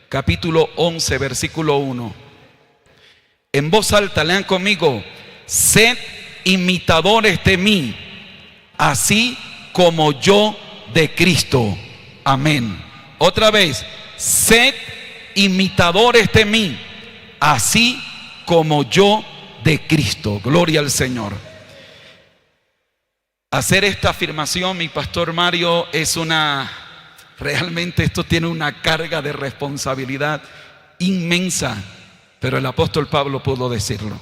capítulo 11, versículo 1. En voz alta, lean conmigo: sed imitadores de mí, así como yo de Cristo. Amén. Otra vez: sed imitadores de mí, así como yo de Cristo. Gloria al Señor. Hacer esta afirmación, mi pastor Mario, realmente esto tiene una carga de responsabilidad inmensa, pero el apóstol Pablo pudo decirlo: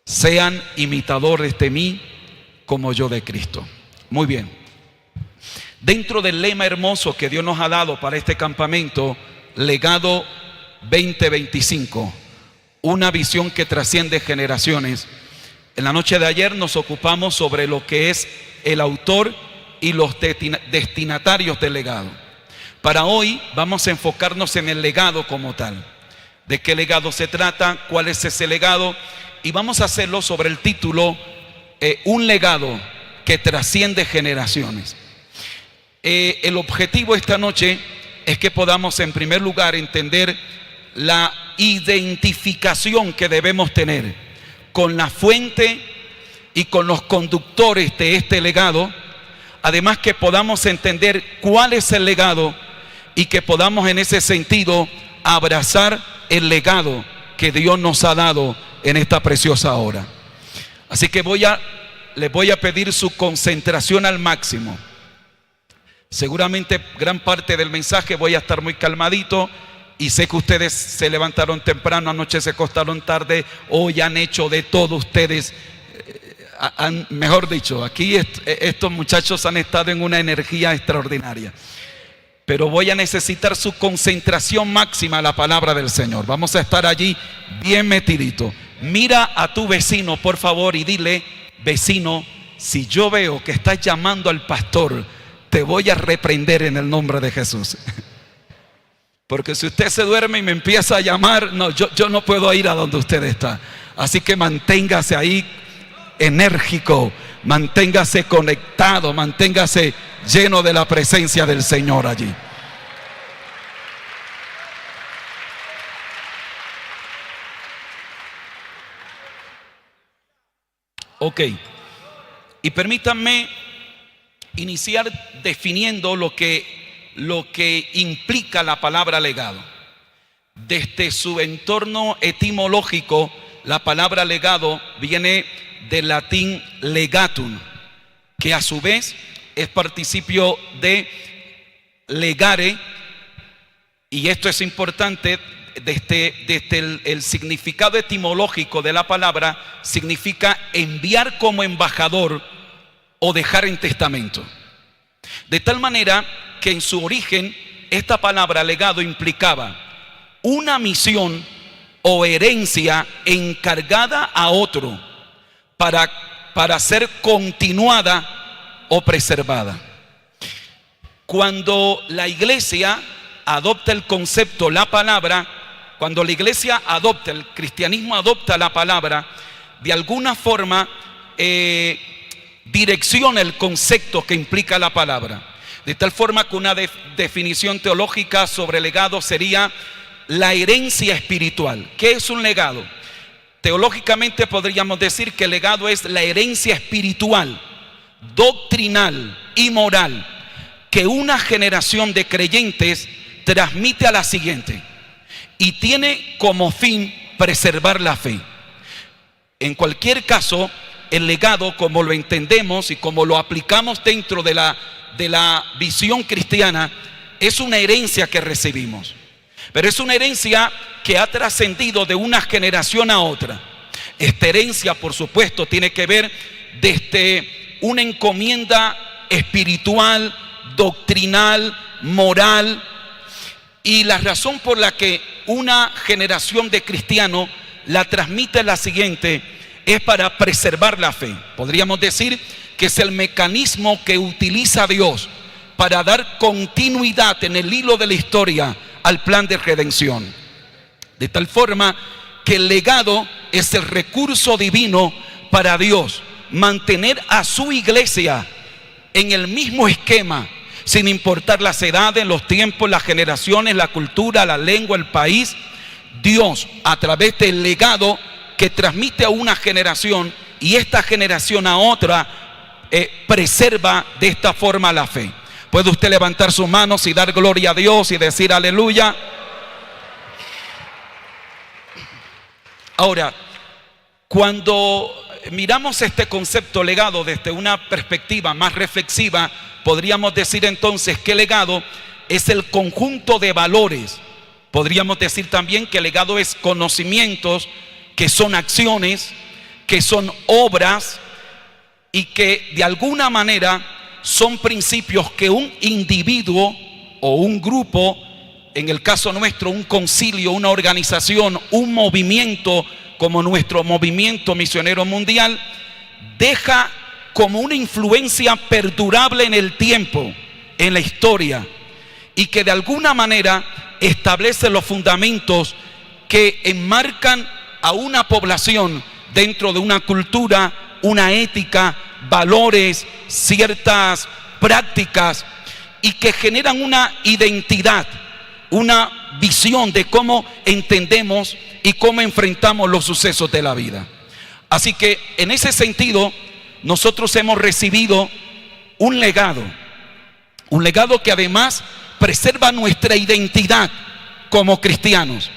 sean imitadores de mí como yo de Cristo. Muy bien. Dentro del lema hermoso que Dios nos ha dado para este campamento, Legado 2025, una visión que trasciende generaciones. En la noche de ayer nos ocupamos sobre lo que es el autor y los destinatarios del legado. Para hoy vamos a enfocarnos en el legado como tal. ¿De qué legado se trata? ¿Cuál es ese legado? Y vamos a hacerlo sobre el título un legado que trasciende generaciones. El objetivo esta noche es que podamos, en primer lugar, entender la identificación que debemos tener con la fuente y con los conductores de este legado. Además, que podamos entender cuál es el legado y que podamos en ese sentido abrazar el legado que Dios nos ha dado en esta preciosa hora. Así que les voy a pedir su concentración al máximo. Seguramente gran parte del mensaje voy a estar muy calmadito, y sé que ustedes se levantaron temprano, anoche se acostaron tarde, hoy han hecho de todo ustedes. Mejor dicho, aquí estos muchachos han estado en una energía extraordinaria. Pero voy a necesitar su concentración máxima a la palabra del Señor. Vamos a estar allí bien metidito. Mira a tu vecino, por favor, y dile: vecino, si yo veo que estás llamando al pastor, te voy a reprender en el nombre de Jesús. Porque si usted se duerme y me empieza a llamar, no, yo no puedo ir a donde usted está. Así que manténgase ahí enérgico, manténgase conectado, manténgase lleno de la presencia del Señor allí. Ok. Y permítanme iniciar definiendo lo que implica la palabra legado. Desde su entorno etimológico, la palabra legado viene del latín legatum, que a su vez es participio de legare, y esto es importante. Desde el significado etimológico de la palabra, significa enviar como embajador o dejar en testamento. De tal manera que en su origen esta palabra legado implicaba una misión o herencia encargada a otro para ser continuada o preservada. Cuando la iglesia adopta el concepto, la palabra, cuando la iglesia adopta, el cristianismo adopta la palabra, de alguna forma direcciona el concepto que implica la palabra. De tal forma que una definición teológica sobre legado sería la herencia espiritual. ¿Qué es un legado? Teológicamente podríamos decir que el legado es la herencia espiritual, doctrinal y moral que una generación de creyentes transmite a la siguiente, y tiene como fin preservar la fe. En cualquier caso, el legado, como lo entendemos y como lo aplicamos dentro de la visión cristiana, es una herencia que recibimos. Pero es una herencia que ha trascendido de una generación a otra. Esta herencia, por supuesto, tiene que ver desde una encomienda espiritual, doctrinal, moral. Y la razón por la que una generación de cristianos la transmite es la siguiente: es para preservar la fe. Podríamos decir que es el mecanismo que utiliza Dios para dar continuidad en el hilo de la historia al plan de redención. De tal forma que el legado es el recurso divino para Dios mantener a su iglesia en el mismo esquema, sin importar las edades, los tiempos, las generaciones, la cultura, la lengua, el país. Dios, a través del legado que transmite a una generación y esta generación a otra, preserva de esta forma la fe. ¿Puede usted levantar sus manos y dar gloria a Dios y decir aleluya? Ahora, cuando miramos este concepto legado desde una perspectiva más reflexiva, podríamos decir entonces que legado es el conjunto de valores. Podríamos decir también que legado es conocimientos, que son acciones, que son obras y que de alguna manera son principios que un individuo o un grupo, en el caso nuestro un concilio, una organización, un movimiento como nuestro movimiento misionero mundial, deja como una influencia perdurable en el tiempo, en la historia, y que de alguna manera establece los fundamentos que enmarcan a una población dentro de una cultura, una ética, valores, ciertas prácticas, y que generan una identidad, una visión de cómo entendemos y cómo enfrentamos los sucesos de la vida. Así que en ese sentido nosotros hemos recibido un legado que además preserva nuestra identidad como cristianos,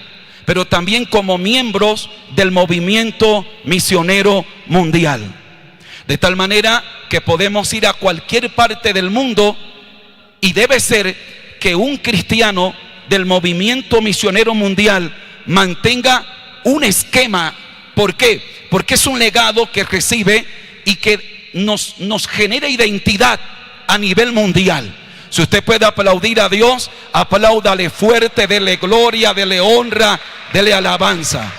pero también como miembros del movimiento misionero mundial. De tal manera que podemos ir a cualquier parte del mundo y debe ser que un cristiano del movimiento misionero mundial mantenga un esquema. ¿Por qué? Porque es un legado que recibe y que nos genera identidad a nivel mundial. Si usted puede aplaudir a Dios, apláudale fuerte, dele gloria, dele honra, dele alabanza.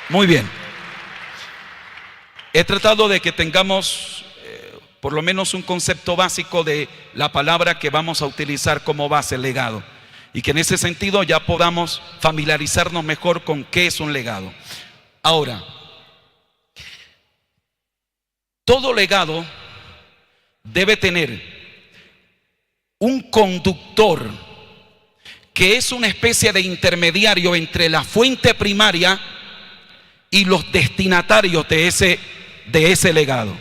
Muy bien. He tratado de que tengamos por lo menos un concepto básico de la palabra que vamos a utilizar como base, legado. Y que en ese sentido ya podamos familiarizarnos mejor con qué es un legado. Ahora, todo legado debe tener un conductor que es una especie de intermediario entre la fuente primaria y los destinatarios de ese legado.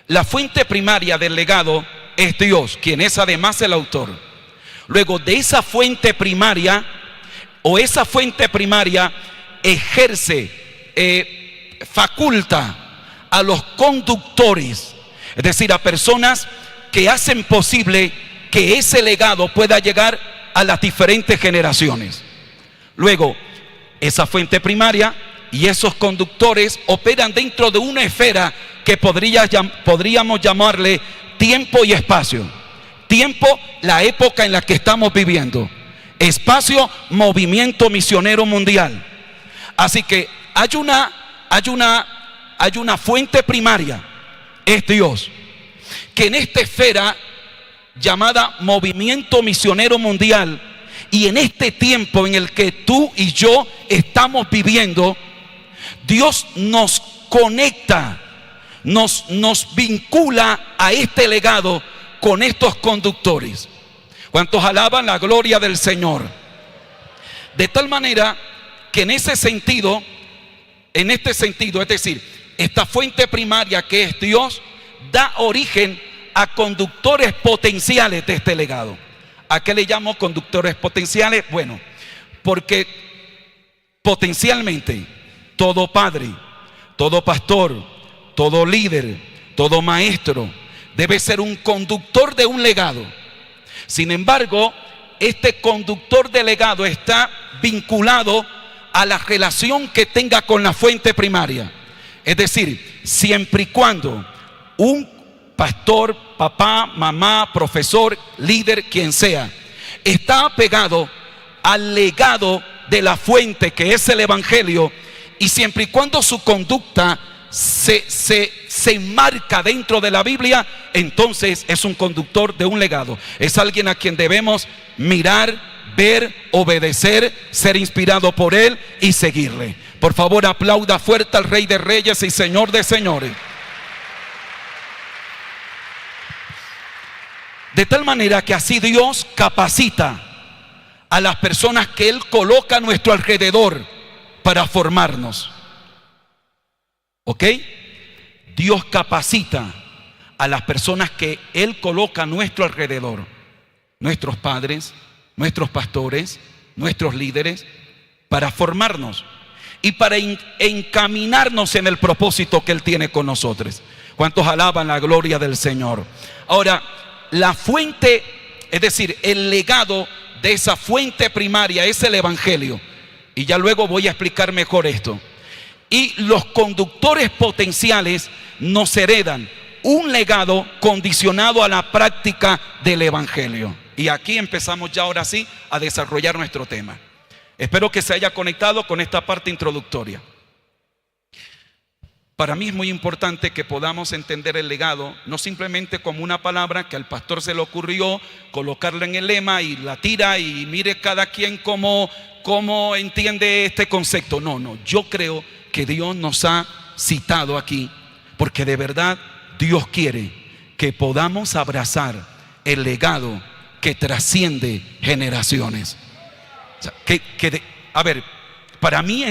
La fuente primaria del legado es Dios, quien es además el autor. Luego de esa fuente primaria, ejerce, faculta a los conductores, es decir, a personas que hacen posible que ese legado pueda llegar a las diferentes generaciones. Luego, esa fuente primaria y esos conductores operan dentro de una esfera que podríamos llamarle tiempo y espacio. Tiempo, la época en la que estamos viviendo. Espacio, movimiento misionero mundial. Así que hay una fuente primaria, es Dios, que en esta esfera llamada movimiento misionero mundial y en este tiempo en el que tú y yo estamos viviendo, Dios nos conecta, nos vincula a este legado con estos conductores. ¿Cuántos alaban la gloria del Señor? De tal manera que en este sentido, es decir, esta fuente primaria que es Dios, da origen a conductores potenciales de este legado. ¿A qué le llamo conductores potenciales? Bueno, porque potencialmente todo padre, todo pastor, todo líder, todo maestro debe ser un conductor de un legado. Sin embargo, este conductor de legado está vinculado a la relación que tenga con la fuente primaria. Es decir, siempre y cuando un pastor, papá, mamá, profesor, líder, quien sea, está apegado al legado de la fuente que es el evangelio, y siempre y cuando su conducta se enmarca dentro de la Biblia, entonces es un conductor de un legado. Es alguien a quien debemos mirar, ver, obedecer, ser inspirado por él y seguirle. Por favor, aplauda fuerte al Rey de Reyes y Señor de Señores. De tal manera que así Dios capacita a las personas que Él coloca a nuestro alrededor para formarnos. ¿Ok? Dios capacita a las personas que Él coloca a nuestro alrededor. Nuestros padres, nuestros pastores, nuestros líderes, para formarnos y para encaminarnos en el propósito que Él tiene con nosotros. ¿Cuántos alaban la gloria del Señor? Ahora, la fuente, es decir, el legado de esa fuente primaria es el Evangelio. Y ya luego voy a explicar mejor esto. Y los conductores potenciales nos heredan un legado condicionado a la práctica del Evangelio. Y aquí empezamos ya ahora sí a desarrollar nuestro tema. Espero que se haya conectado con esta parte introductoria. Para mí es muy importante que podamos entender el legado, no simplemente como una palabra que al pastor se le ocurrió colocarla en el lema y la tira y mire cada quien cómo entiende este concepto. No, yo creo que Dios nos ha citado aquí porque de verdad Dios quiere que podamos abrazar el legado que trasciende generaciones. O sea, a ver, para mí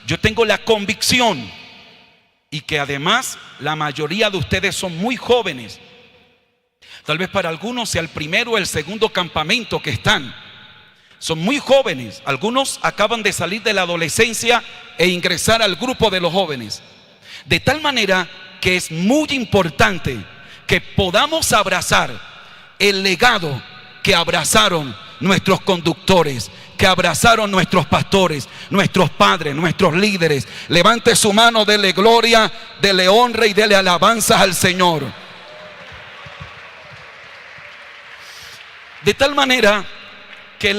yo tengo la convicción y que además la mayoría de ustedes son muy jóvenes. Tal vez para algunos sea el primero o el segundo campamento que están. Son muy jóvenes. Algunos acaban de salir de la adolescencia e ingresar al grupo de los jóvenes. De tal manera que es muy importante que podamos abrazar el legado que abrazaron nuestros conductores, que abrazaron nuestros pastores, nuestros padres, nuestros líderes. Levante su mano, dele gloria, dele honra y dele alabanzas al Señor. De tal manera que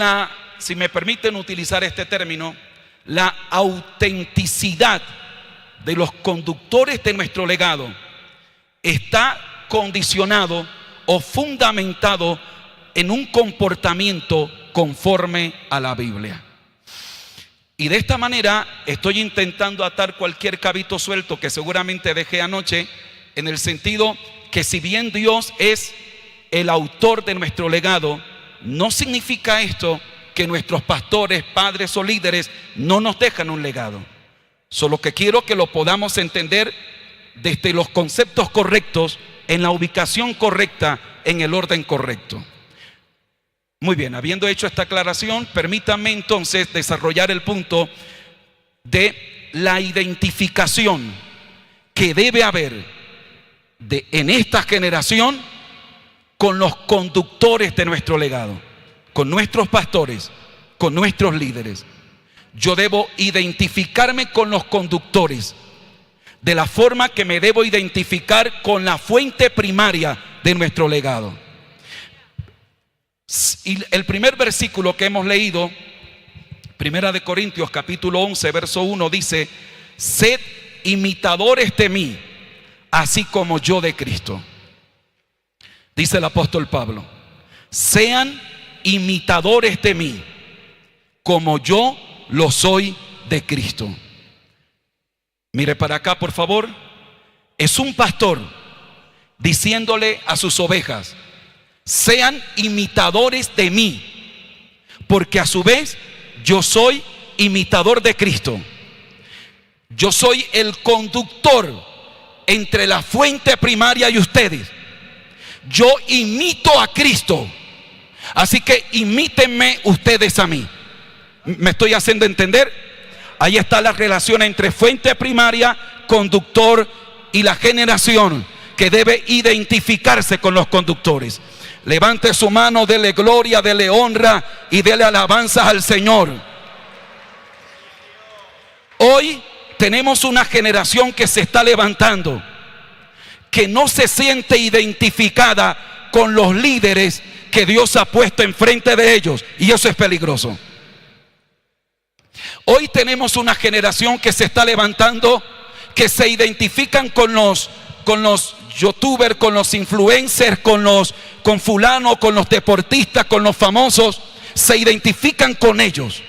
si me permiten utilizar este término, la autenticidad de los conductores de nuestro legado está condicionado o fundamentado en un comportamiento conforme a la Biblia. Y de esta manera estoy intentando atar cualquier cabito suelto que seguramente dejé anoche, en el sentido que si bien Dios es el autor de nuestro legado, no significa esto que nuestros pastores, padres o líderes no nos dejan un legado. Solo que quiero que lo podamos entender desde los conceptos correctos, en la ubicación correcta, en el orden correcto. Muy bien, habiendo hecho esta aclaración, permítanme entonces desarrollar el punto de la identificación que debe haber en esta generación con los conductores de nuestro legado, con nuestros pastores, con nuestros líderes. Yo debo identificarme con los conductores de la forma que me debo identificar con la fuente primaria de nuestro legado. Y el primer versículo que hemos leído, Primera de Corintios capítulo 11 verso 1, dice: sed imitadores de mí, así como yo de Cristo. Dice el apóstol Pablo: sean imitadores de mí, como yo lo soy de Cristo. Mire para acá, por favor. Es un pastor diciéndole a sus ovejas: sean imitadores de mí, porque a su vez yo soy imitador de Cristo. Yo soy el conductor entre la fuente primaria y ustedes. Yo imito a Cristo, así que imítenme ustedes a mí. ¿Me estoy haciendo entender? Ahí está la relación entre fuente primaria, conductor y la generación que debe identificarse con los conductores. Levante su mano, dele gloria, dele honra y dele alabanzas al Señor. Hoy tenemos una generación que se está levantando, que no se siente identificada con los líderes que Dios ha puesto enfrente de ellos, y eso es peligroso. Hoy tenemos una generación que se está levantando, que se identifican con los youtubers, con los influencers, con fulano, con los deportistas, con los famosos. Se identifican con ellos,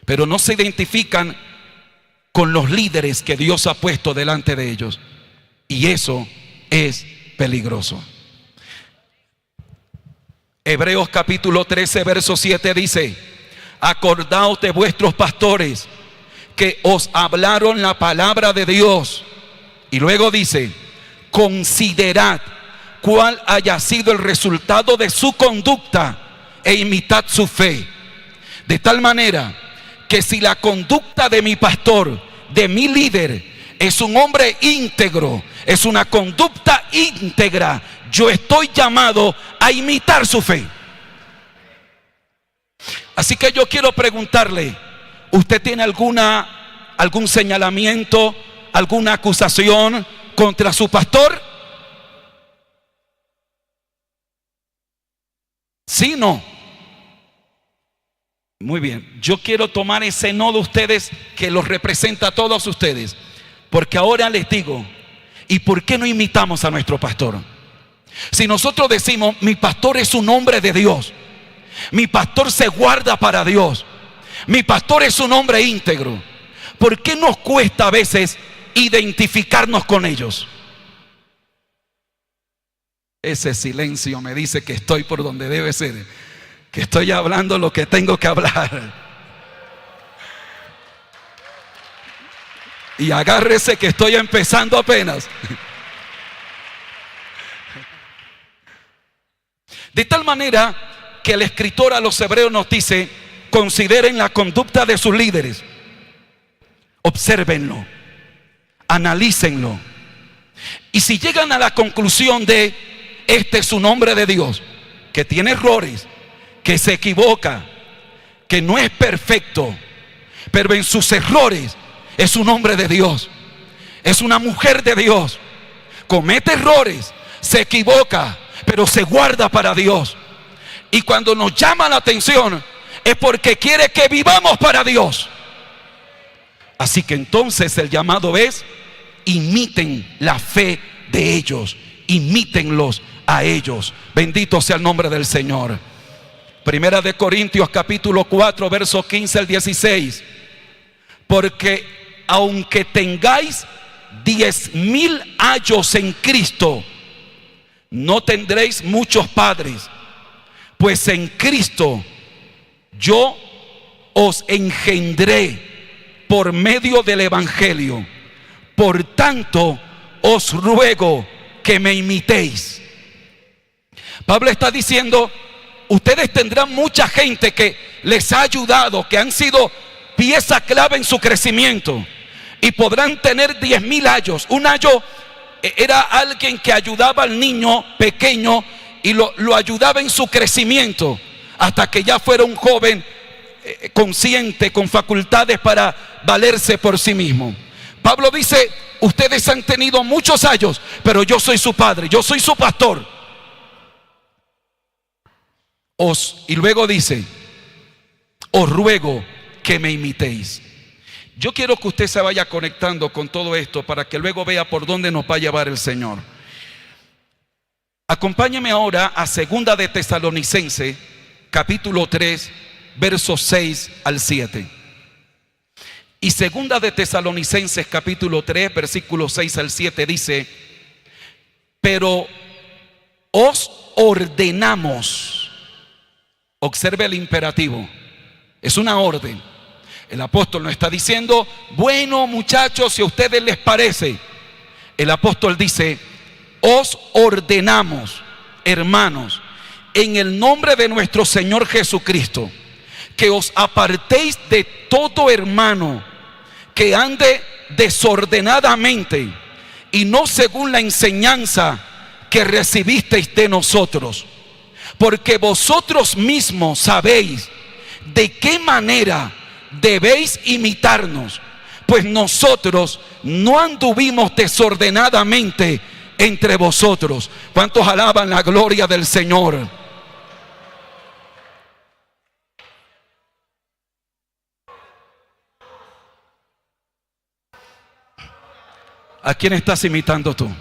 pero no se identifican con los líderes que Dios ha puesto delante de ellos, y eso es peligroso. Hebreos capítulo 13, verso 7 dice: acordaos de vuestros pastores que os hablaron la palabra de Dios. Y luego dice: considerad cuál haya sido el resultado de su conducta e imitad su fe. De tal manera que si la conducta de mi pastor, de mi líder, es un hombre íntegro, es una conducta íntegra, yo estoy llamado a imitar su fe. Así que yo quiero preguntarle: ¿usted tiene algún señalamiento, alguna acusación contra su pastor? ¿Sí o no? Muy bien, yo quiero tomar ese no de ustedes que los representa a todos ustedes, porque ahora les digo: ¿y por qué no imitamos a nuestro pastor? Si nosotros decimos: mi pastor es un hombre de Dios, mi pastor se guarda para Dios, mi pastor es un hombre íntegro, ¿por qué nos cuesta a veces identificarnos con ellos? Ese silencio me dice que estoy por donde debe ser, que estoy hablando lo que tengo que hablar. Y agárrese que estoy empezando apenas. De tal manera que el escritor a los hebreos nos dice: consideren la conducta de sus líderes, obsérvenlo, analícenlo, y si llegan a la conclusión de: este es un hombre de Dios, que tiene errores, que se equivoca, que no es perfecto, pero en sus errores es un hombre de Dios, es una mujer de Dios, comete errores, se equivoca, pero se guarda para Dios. Y cuando nos llama la atención es porque quiere que vivamos para Dios. Así que entonces el llamado es: imiten la fe de ellos, imítenlos a ellos. Bendito sea el nombre del Señor. Primera de Corintios capítulo 4, versos 15 al 16. Porque aunque tengáis 10,000 años en Cristo, no tendréis muchos padres, pues en Cristo yo os engendré por medio del Evangelio. Por tanto, os ruego que me imitéis. Pablo está diciendo: ustedes tendrán mucha gente que les ha ayudado, que han sido pieza clave en su crecimiento, y podrán tener 10,000 años. Un ayo era alguien que ayudaba al niño pequeño y lo ayudaba en su crecimiento hasta que ya fuera un joven consciente, con facultades para valerse por sí mismo. Pablo dice: ustedes han tenido muchos años, pero yo soy su padre, yo soy su pastor. Y luego dice: os ruego que me imitéis. Yo quiero que usted se vaya conectando con todo esto para que luego vea por dónde nos va a llevar el Señor. Acompáñeme ahora a Segunda de Tesalonicenses capítulo 3, versos 6 al 7. Y Segunda de Tesalonicenses capítulo 3, versículos 6 al 7 dice: pero os ordenamos. Observe el imperativo, es una orden. El apóstol no está diciendo: bueno, muchachos, si a ustedes les parece. El apóstol dice: os ordenamos, hermanos, en el nombre de nuestro Señor Jesucristo, que os apartéis de todo hermano que ande desordenadamente y no según la enseñanza que recibisteis de nosotros, porque vosotros mismos sabéis de qué manera debéis imitarnos, pues nosotros no anduvimos desordenadamente entre vosotros. ¿Cuántos alaban la gloria del Señor? ¿A quién estás imitando tú?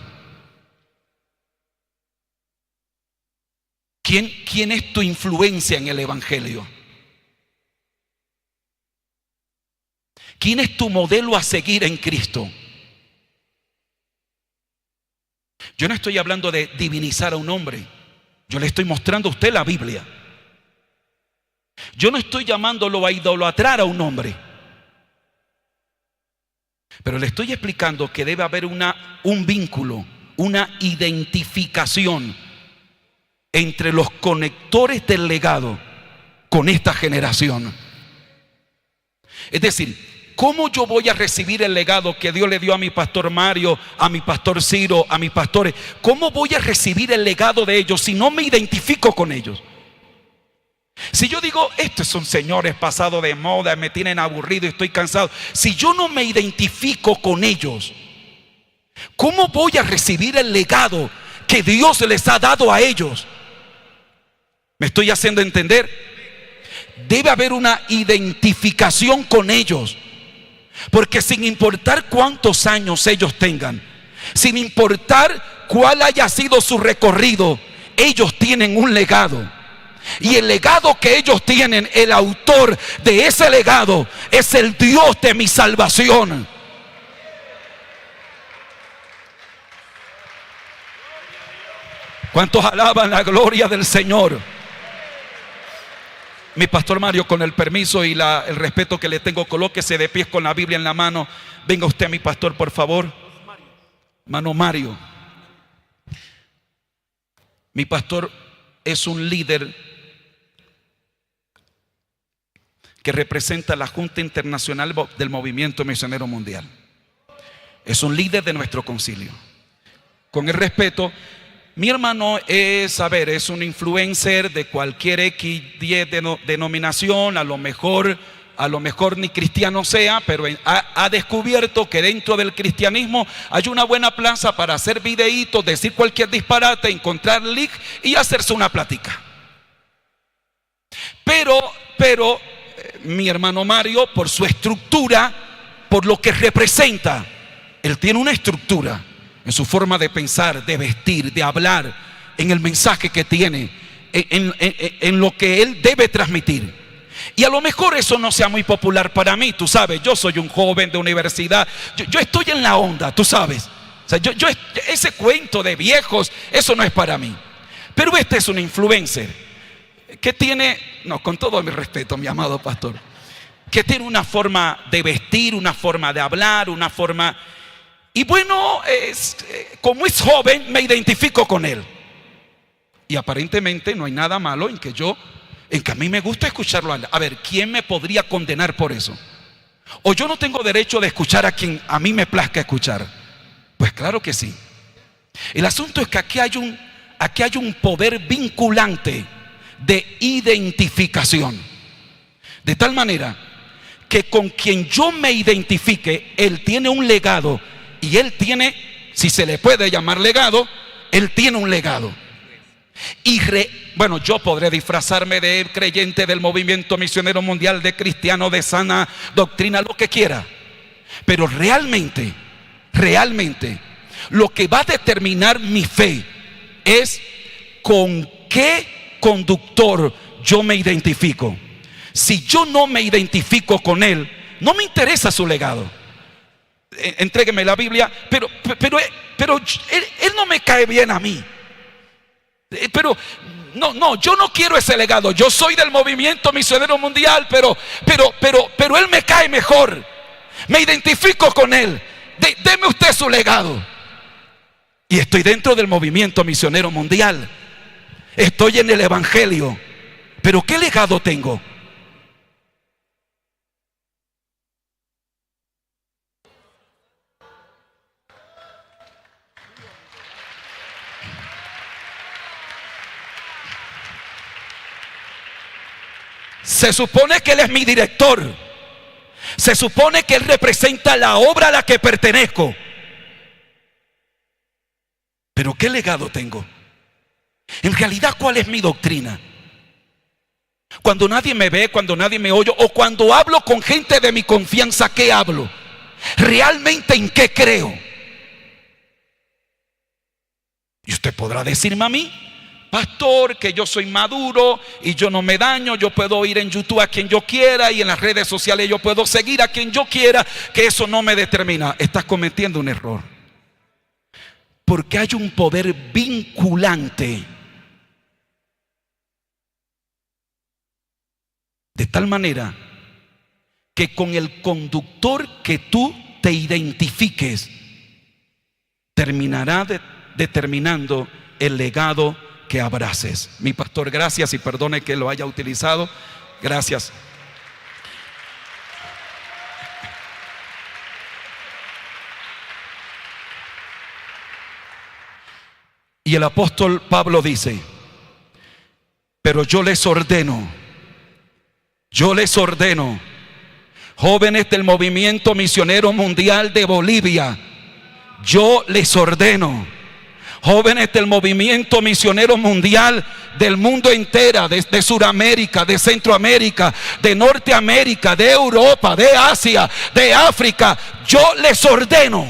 ¿Quién es tu influencia en el Evangelio? ¿Quién es tu modelo a seguir en Cristo? Yo no estoy hablando de divinizar a un hombre. Yo le estoy mostrando a usted la Biblia. Yo no estoy llamándolo a idolatrar a un hombre, pero le estoy explicando que debe haber un vínculo, una identificación entre los conectores del legado con esta generación. Es decir, ¿cómo yo voy a recibir el legado que Dios le dio a mi pastor Mario, a mi pastor Ciro, a mis pastores? ¿Cómo voy a recibir el legado de ellos si no me identifico con ellos? Si yo digo, estos son señores pasados de moda, me tienen aburrido y estoy cansado. Si yo no me identifico con ellos, ¿cómo voy a recibir el legado que Dios les ha dado a ellos? ¿Me estoy haciendo entender? Debe haber una identificación con ellos. Porque sin importar cuántos años ellos tengan, sin importar cuál haya sido su recorrido, ellos tienen un legado. Y el legado que ellos tienen, el autor de ese legado es el Dios de mi salvación. ¿Cuántos alaban la gloria del Señor? Mi pastor Mario, con el permiso y el respeto que le tengo, colóquese de pies con la Biblia en la mano. Venga usted, mi pastor, por favor. Hermano Mario. Mi pastor es un líder que representa la Junta Internacional del Movimiento Misionero Mundial. Es un líder de nuestro concilio. Con el respeto, mi hermano es un influencer de cualquier X10 denominación, a lo mejor ni cristiano sea, pero ha descubierto que dentro del cristianismo hay una buena plaza para hacer videitos, decir cualquier disparate, encontrar link y hacerse una plática. Pero mi hermano Mario, por su estructura, por lo que representa, él tiene una estructura en su forma de pensar, de vestir, de hablar, en el mensaje que tiene, en lo que él debe transmitir. Y a lo mejor eso no sea muy popular para mí, tú sabes, yo soy un joven de universidad, yo estoy en la onda, tú sabes. O sea, ese cuento de viejos, eso no es para mí. Pero este es un influencer que tiene, con todo mi respeto, mi amado pastor, que tiene una forma de vestir, una forma de hablar, una forma... Y bueno, como es joven, me identifico con él. Y aparentemente no hay nada malo en que a mí me gusta escucharlo. A ver, ¿quién me podría condenar por eso? ¿O yo no tengo derecho de escuchar a quien a mí me plazca escuchar? Pues claro que sí. El asunto es que aquí hay un poder vinculante de identificación. De tal manera que con quien yo me identifique, él tiene un legado. Y él tiene, si se le puede llamar legado, él tiene un legado. Bueno, yo podré disfrazarme de creyente del movimiento misionero mundial, de cristiano, de sana doctrina, lo que quiera. Pero realmente, lo que va a determinar mi fe es con qué conductor yo me identifico. Si yo no me identifico con él, no me interesa su legado. Entrégueme la Biblia, pero él no me cae bien a mí. Pero yo no quiero ese legado. Yo soy del movimiento misionero mundial, pero él me cae mejor. Me identifico con él. Deme usted su legado. Y estoy dentro del movimiento misionero mundial. Estoy en el evangelio. Pero ¿qué legado tengo? Se supone que él es mi director. Se supone que él representa la obra a la que pertenezco. Pero ¿qué legado tengo? En realidad, ¿cuál es mi doctrina? Cuando nadie me ve, cuando nadie me oye, o cuando hablo con gente de mi confianza, ¿qué hablo? ¿Realmente en qué creo? Y usted podrá decirme a mí, pastor, que yo soy maduro y yo no me daño, yo puedo ir en YouTube a quien yo quiera y en las redes sociales yo puedo seguir a quien yo quiera, que eso no me determina. Estás cometiendo un error. Porque hay un poder vinculante De tal manera que con el conductor que tú te identifiques, terminará determinando el legado que abraces. Mi pastor, gracias, y perdone que lo haya utilizado. Gracias. Y el apóstol Pablo dice: pero yo les ordeno, jóvenes del movimiento misionero mundial de Bolivia, yo les ordeno, jóvenes del movimiento misionero mundial del mundo entero, de Sudamérica, de Centroamérica, de Norteamérica, de Europa, de Asia, de África, yo les ordeno.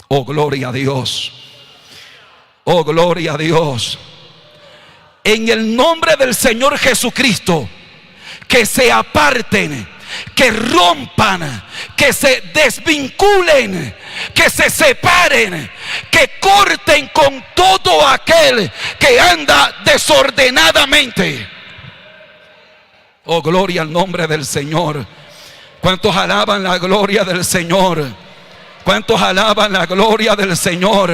Oh, gloria a Dios. Oh, gloria a Dios. En el nombre del Señor Jesucristo, que se aparten, que rompan, que se desvinculen, que se separen, que corten con todo aquel que anda desordenadamente. Oh, gloria al nombre del Señor. ¿Cuántos alaban la gloria del Señor? ¿Cuántos alaban la gloria del Señor?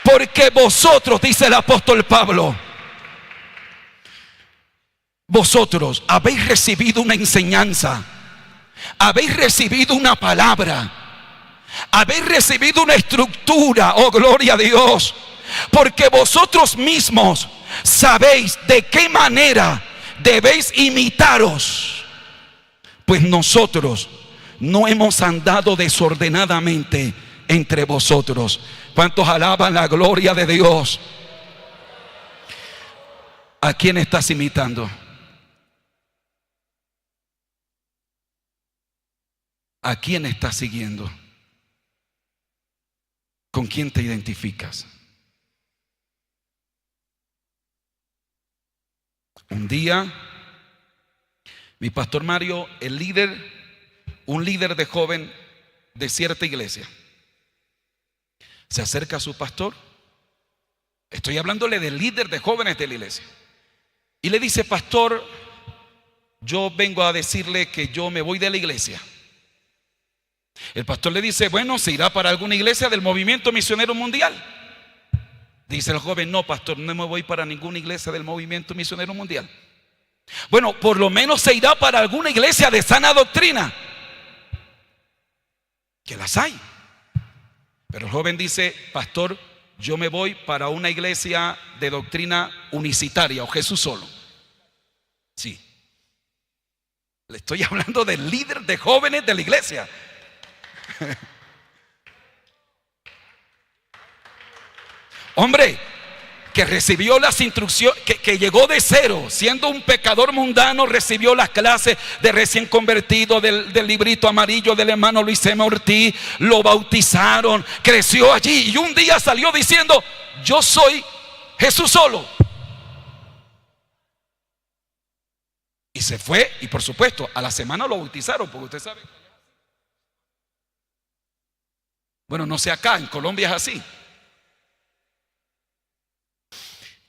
Porque vosotros, dice el apóstol Pablo, vosotros habéis recibido una enseñanza, habéis recibido una palabra, habéis recibido una estructura, oh gloria a Dios, porque vosotros mismos sabéis de qué manera debéis imitaros, pues nosotros no hemos andado desordenadamente entre vosotros. ¿Cuántos alaban la gloria de Dios? ¿A quién estás imitando? ¿A quién estás siguiendo? ¿Con quién te identificas? Un día, mi pastor Mario, un líder de joven de cierta iglesia, se acerca a su pastor. Estoy hablándole del líder de jóvenes de la iglesia. Y le dice: pastor, yo vengo a decirle que yo me voy de la iglesia. El pastor le dice: bueno, ¿se irá para alguna iglesia del movimiento misionero mundial? Dice el joven: no, pastor, no me voy para ninguna iglesia del movimiento misionero mundial. Bueno, por lo menos se irá para alguna iglesia de sana doctrina, que las hay. Pero el joven dice: pastor, yo me voy para una iglesia de doctrina unicitaria o Jesús solo. Sí. Le estoy hablando del líder de jóvenes de la iglesia. Hombre, que recibió las instrucciones, que llegó de cero, siendo un pecador mundano, recibió las clases de recién convertido del librito amarillo del hermano Luis M. Ortiz, lo bautizaron, creció allí y un día salió diciendo: yo soy Jesús solo. Y se fue, y por supuesto, a la semana lo bautizaron, porque usted sabe. Bueno, no sé acá, en Colombia es así.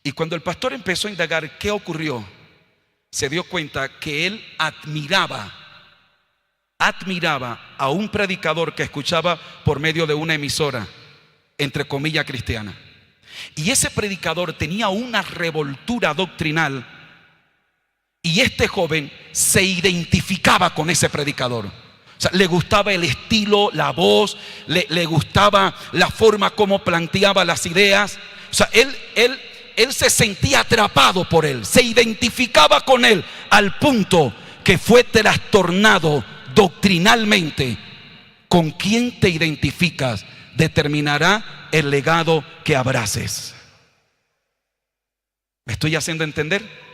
Y cuando el pastor empezó a indagar qué ocurrió, se dio cuenta que él admiraba a un predicador que escuchaba por medio de una emisora, entre comillas, cristiana. Y ese predicador tenía una revoltura doctrinal, y este joven se identificaba con ese predicador. O sea, le gustaba el estilo, la voz, le gustaba la forma como planteaba las ideas. O sea, él se sentía atrapado por él, se identificaba con él, al punto que fue trastornado doctrinalmente. Con quién te identificas determinará el legado que abraces. ¿Me estoy haciendo entender?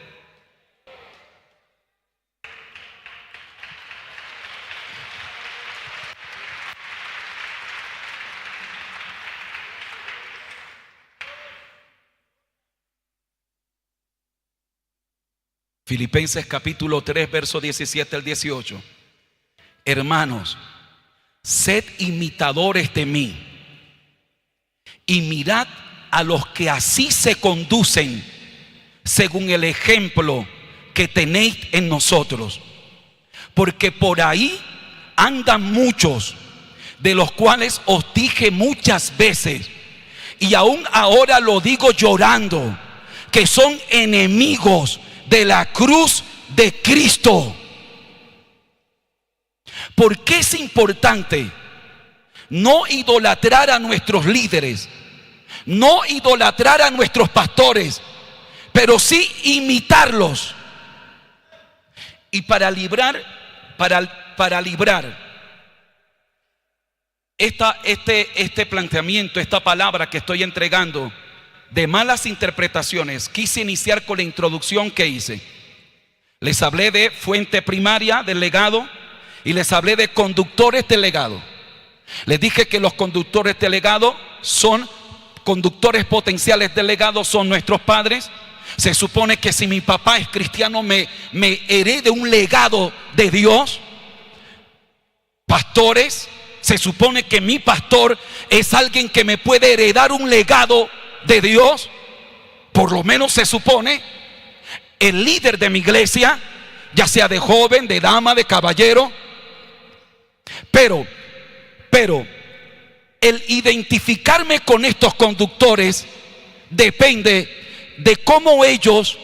Filipenses capítulo 3, verso 17 al 18. Hermanos, sed imitadores de mí y mirad a los que así se conducen, según el ejemplo que tenéis en nosotros. Porque por ahí andan muchos, de los cuales os dije muchas veces, y aún ahora lo digo llorando, que son enemigos de la cruz de Cristo. ¿Por qué es importante no idolatrar a nuestros líderes, no idolatrar a nuestros pastores, pero sí imitarlos? Y para librar este planteamiento, esta palabra que estoy entregando de malas interpretaciones, quise iniciar con la introducción que hice. Les hablé de fuente primaria del legado y les hablé de conductores del legado. Les dije que los conductores del legado son conductores potenciales del legado, son nuestros padres. Se supone que si mi papá es cristiano me herede un legado de Dios. Pastores, se supone que mi pastor es alguien que me puede heredar un legado de Dios. Por lo menos se supone. El líder de mi iglesia, ya sea de joven, de dama, de caballero. Pero el identificarme con estos conductores depende de cómo ellos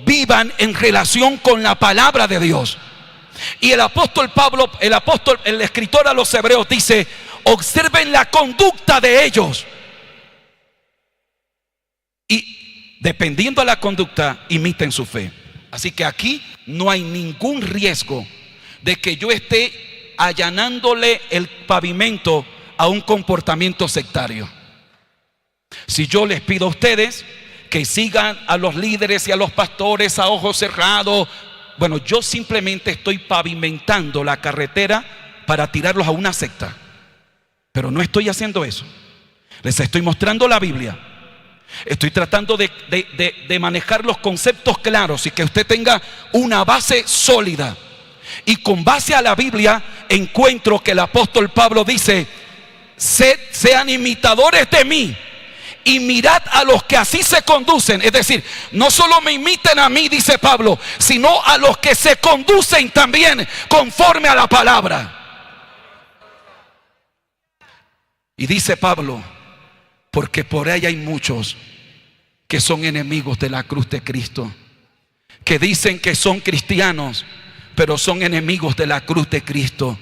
vivan en relación con la palabra de Dios. Y el apóstol Pablo, el escritor a los hebreos dice: observen la conducta de ellos. Y dependiendo de la conducta, imiten su fe. Así que aquí no hay ningún riesgo de que yo esté allanándole el pavimento a un comportamiento sectario. Si yo les pido a ustedes que sigan a los líderes y a los pastores a ojos cerrados, bueno, yo simplemente estoy pavimentando la carretera para tirarlos a una secta. Pero no estoy haciendo eso. Les estoy mostrando la Biblia. Estoy tratando de manejar los conceptos claros y que usted tenga una base sólida. Y con base a la Biblia encuentro que el apóstol Pablo dice: sean imitadores de mí y mirad a los que así se conducen. Es decir, no solo me imiten a mí, dice Pablo, sino a los que se conducen también conforme a la palabra. Y dice Pablo: porque por ahí hay muchos que son enemigos de la cruz de Cristo, que dicen que son cristianos, pero son enemigos de la cruz de Cristo,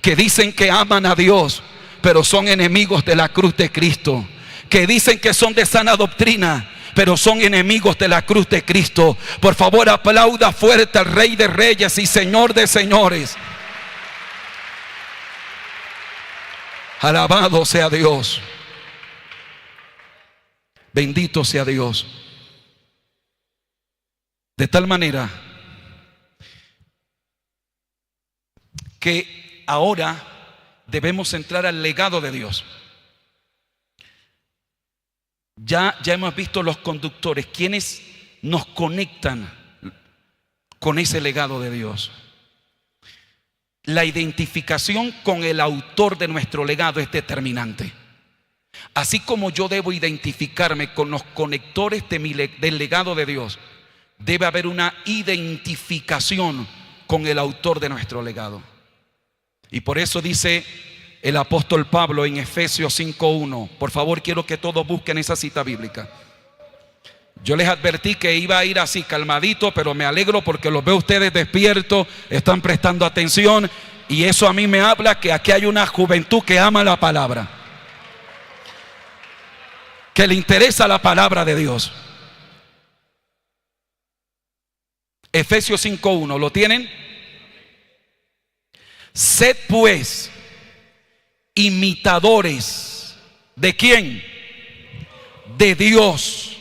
que dicen que aman a Dios, pero son enemigos de la cruz de Cristo, que dicen que son de sana doctrina, pero son enemigos de la cruz de Cristo. Por favor, aplauda fuerte al Rey de Reyes y Señor de Señores. Alabado sea Dios. Bendito sea Dios. De tal manera que ahora debemos entrar al legado de Dios. Ya hemos visto los conductores, quienes nos conectan con ese legado de Dios. La identificación con el autor de nuestro legado es determinante. Así como yo debo identificarme con los conectores del legado de Dios, debe haber una identificación con el autor de nuestro legado. Y por eso dice el apóstol Pablo en Efesios 5:1. Por favor, quiero que todos busquen esa cita bíblica. Yo les advertí que iba a ir así calmadito, pero me alegro porque los veo ustedes despiertos, están prestando atención, y eso a mí me habla que aquí hay una juventud que ama la palabra, que le interesa la palabra de Dios. Efesios 5:1, ¿lo tienen? Sed pues imitadores ¿de quién? De Dios,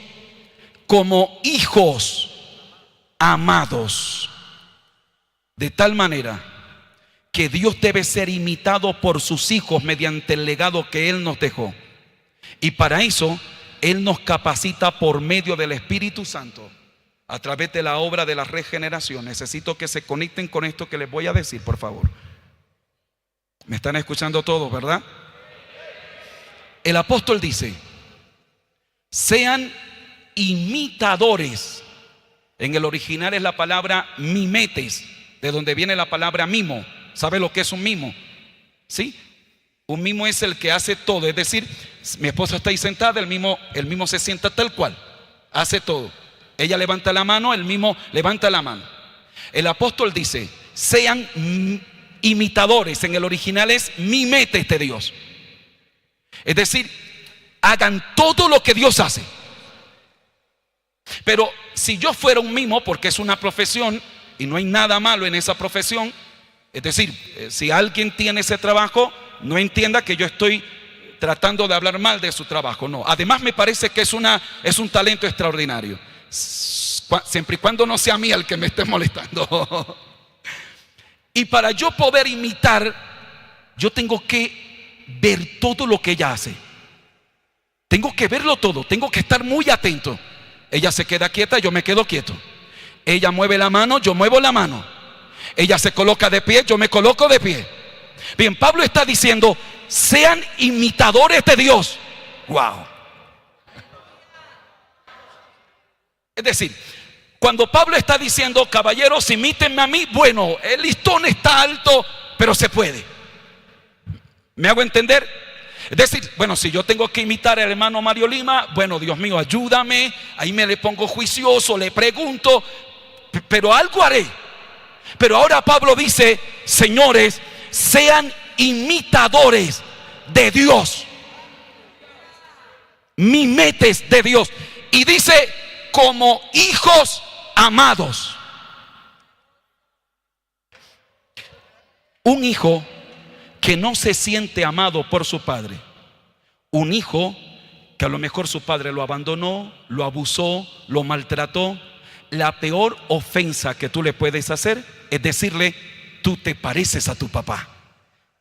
como hijos amados, de tal manera que Dios debe ser imitado por sus hijos mediante el legado que Él nos dejó. Y para eso Él nos capacita por medio del Espíritu Santo a través de la obra de la regeneración. Necesito que se conecten con esto que les voy a decir, por favor. ¿Me están escuchando todos, verdad? El apóstol dice: sean imitadores En el original es la palabra mimetes, de donde viene la palabra mimo. ¿Sabe lo que es un mimo? ¿Sí? Un mimo es el que hace todo. Es decir, mi esposa está ahí sentada, el mimo se sienta tal cual, hace todo. Ella levanta la mano, el mimo levanta la mano. El apóstol dice: sean imitadores. En el original es mimetes de Dios. Es decir, hagan todo lo que Dios hace. Pero si yo fuera un mimo, porque es una profesión y no hay nada malo en esa profesión, es decir, si alguien tiene ese trabajo, no entienda que yo estoy tratando de hablar mal de su trabajo, no. Además me parece que es un talento extraordinario, siempre y cuando no sea a mí el que me esté molestando. Y para yo poder imitar, yo tengo que ver todo lo que ella hace. Tengo que verlo todo, tengo que estar muy atento. Ella se queda quieta, yo me quedo quieto. Ella mueve la mano, yo muevo la mano. Ella se coloca de pie, yo me coloco de pie. Bien, Pablo está diciendo: sean imitadores de Dios. Wow. Es decir, cuando Pablo está diciendo: caballeros, imítenme a mí, bueno, el listón está alto, pero se puede. ¿Me hago entender? Es decir, bueno, si yo tengo que imitar al hermano Mario Lima, bueno, Dios mío, ayúdame. Ahí me le pongo juicioso, le pregunto, pero algo haré. Pero ahora Pablo dice: señores, sean imitadores de Dios, mimetes de Dios. Y dice: como hijos amados. Un hijo que no se siente amado por su padre, un hijo que a lo mejor su padre lo abandonó, lo abusó, lo maltrató, la peor ofensa que tú le puedes hacer es decirle: tú te pareces a tu papá,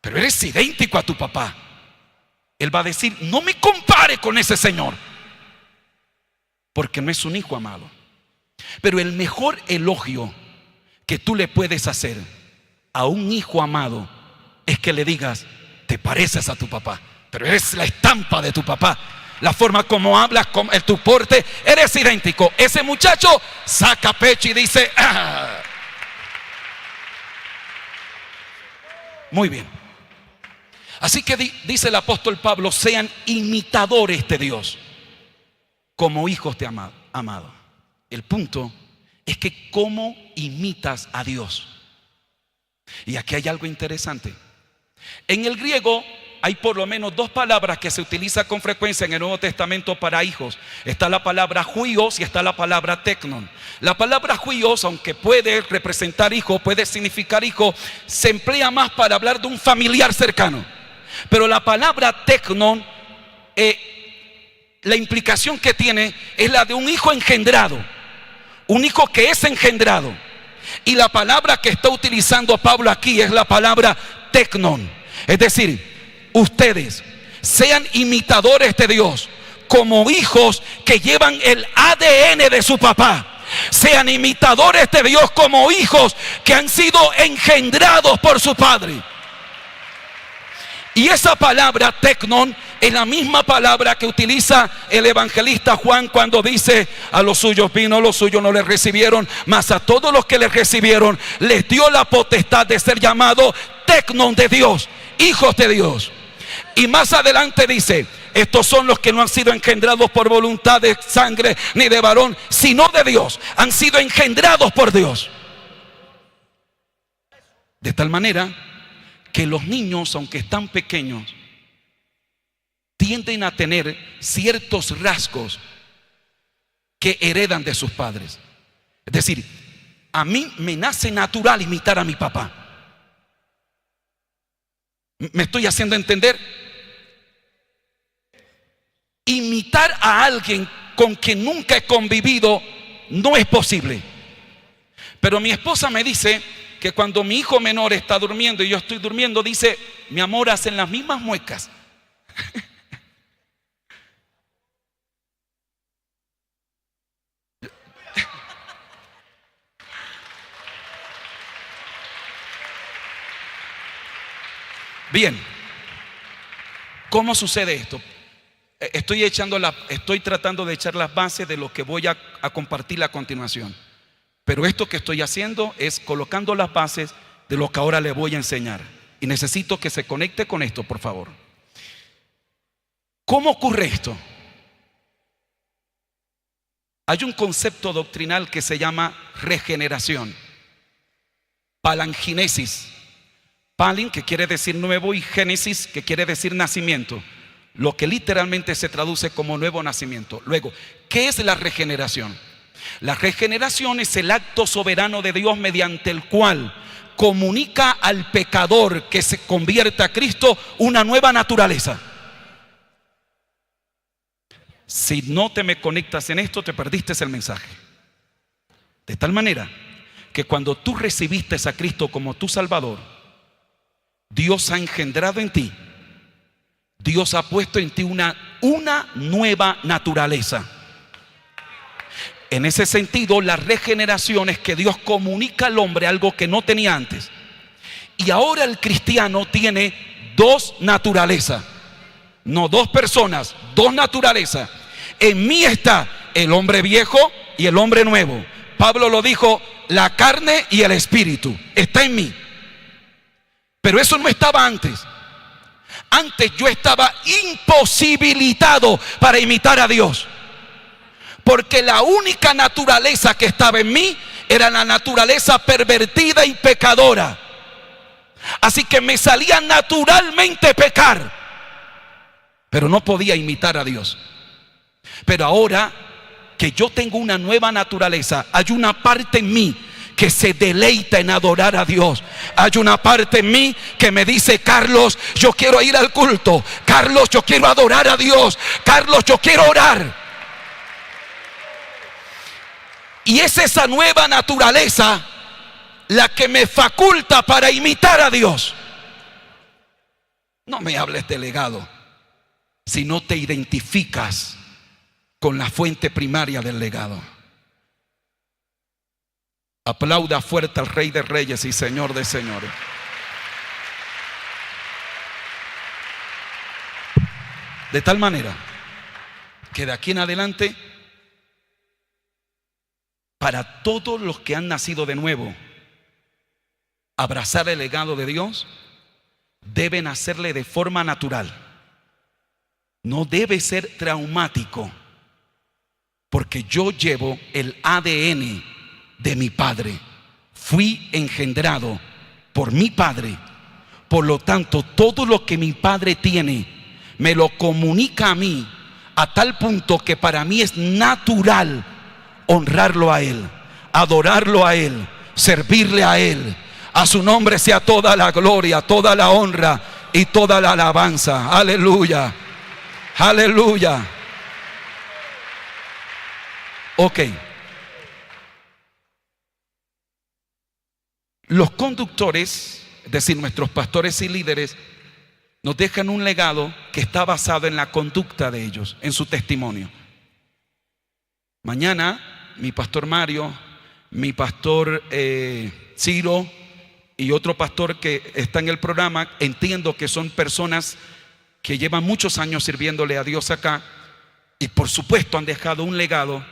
pero eres idéntico a tu papá. Él va a decir: no me compare con ese señor, porque no es un hijo amado. Pero el mejor elogio que tú le puedes hacer a un hijo amado es que le digas: te pareces a tu papá, pero eres la estampa de tu papá. La forma como hablas, tu porte, eres idéntico. Ese muchacho saca pecho y dice: ¡ah! Muy bien. Así que dice el apóstol Pablo: sean imitadores de Dios como hijos de amado. El punto es que cómo imitas a Dios. Y aquí hay algo interesante. En el griego hay por lo menos dos palabras que se utilizan con frecuencia en el Nuevo Testamento para hijos. Está la palabra huios y está la palabra teknon. La palabra huios, aunque puede representar hijo, puede significar hijo, se emplea más para hablar de un familiar cercano. Pero la palabra teknon, la implicación que tiene es la de un hijo engendrado, un hijo que es engendrado. Y la palabra que está utilizando Pablo aquí es la palabra teknon. Es decir, ustedes sean imitadores de Dios como hijos que llevan el ADN de su papá. Sean imitadores de Dios como hijos que han sido engendrados por su padre. Y esa palabra teknon es la misma palabra que utiliza el evangelista Juan cuando dice: a los suyos vino, los suyos no les recibieron, mas a todos los que les recibieron les dio la potestad de ser llamados teknon de Dios, hijos de Dios. Y más adelante dice: estos son los que no han sido engendrados por voluntad de sangre ni de varón, sino de Dios. Han sido engendrados por Dios. De tal manera que los niños, aunque están pequeños, tienden a tener ciertos rasgos que heredan de sus padres. Es decir, a mí me nace natural imitar a mi papá. ¿Me estoy haciendo entender? Imitar a alguien con quien nunca he convivido no es posible. Pero mi esposa me dice que cuando mi hijo menor está durmiendo y yo estoy durmiendo, dice: mi amor, hacen las mismas muecas. Bien, ¿cómo sucede esto? Estoy tratando de echar las bases de lo que voy a compartir a continuación. Pero esto que estoy haciendo es colocando las bases de lo que ahora le voy a enseñar. Y necesito que se conecte con esto, por favor. ¿Cómo ocurre esto? Hay un concepto doctrinal que se llama regeneración. Palingenesis. Palin, que quiere decir nuevo, y génesis, que quiere decir nacimiento. Lo que literalmente se traduce como nuevo nacimiento. Luego, ¿qué es la regeneración? La regeneración es el acto soberano de Dios mediante el cual comunica al pecador que se convierte a Cristo una nueva naturaleza. Si no te me conectas en esto, te perdiste el mensaje. De tal manera que cuando tú recibiste a Cristo como tu Salvador, Dios ha engendrado en ti, Dios ha puesto en ti una nueva naturaleza. En ese sentido, la regeneración es que Dios comunica al hombre algo que no tenía antes. Y ahora el cristiano tiene dos naturalezas. No dos personas, dos naturalezas. En mí está el hombre viejo y el hombre nuevo. Pablo lo dijo, la carne y el espíritu está en mí. Pero eso no estaba antes. Antes yo estaba imposibilitado para imitar a Dios. Porque la única naturaleza que estaba en mí era la naturaleza pervertida y pecadora. Así que me salía naturalmente pecar, pero no podía imitar a Dios. Pero ahora que yo tengo una nueva naturaleza, hay una parte en mí que se deleita en adorar a Dios. Hay una parte en mí que me dice: Carlos, yo quiero ir al culto. Carlos, yo quiero adorar a Dios. Carlos, yo quiero orar. Y es esa nueva naturaleza la que me faculta para imitar a Dios. No me hables de legado si no te identificas con la fuente primaria del legado. Aplauda fuerte al Rey de Reyes y Señor de Señores. De tal manera que de aquí en adelante, para todos los que han nacido de nuevo, abrazar el legado de Dios, deben hacerle de forma natural. No debe ser traumático, porque yo llevo el ADN de mi padre. Fui engendrado por mi padre. Por lo tanto, todo lo que mi padre tiene me lo comunica a mí, a tal punto que para mí es natural honrarlo a Él, adorarlo a Él, servirle a Él. A su nombre sea toda la gloria, toda la honra y toda la alabanza. Aleluya, aleluya. Ok. Los conductores, es decir, nuestros pastores y líderes, nos dejan un legado que está basado en la conducta de ellos, en su testimonio. Mañana mi pastor Mario, mi pastor Ciro y otro pastor que está en el programa, entiendo que son personas que llevan muchos años sirviéndole a Dios acá, y por supuesto han dejado un legado.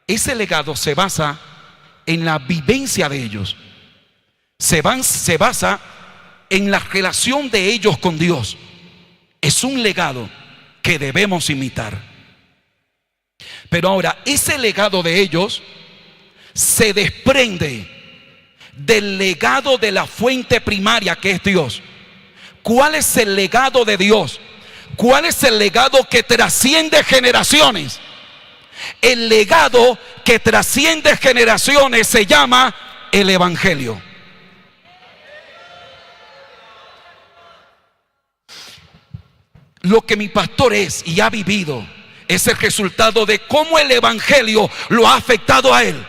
Ese legado se basa en la vivencia de ellos, se basa en la relación de ellos con Dios. Es un legado que debemos imitar. Pero ahora, ese legado de ellos se desprende del legado de la fuente primaria, que es Dios. ¿Cuál es el legado de Dios? ¿Cuál es el legado que trasciende generaciones? El legado que trasciende generaciones se llama el Evangelio. Lo que mi pastor es y ha vivido es el resultado de cómo el Evangelio lo ha afectado a él.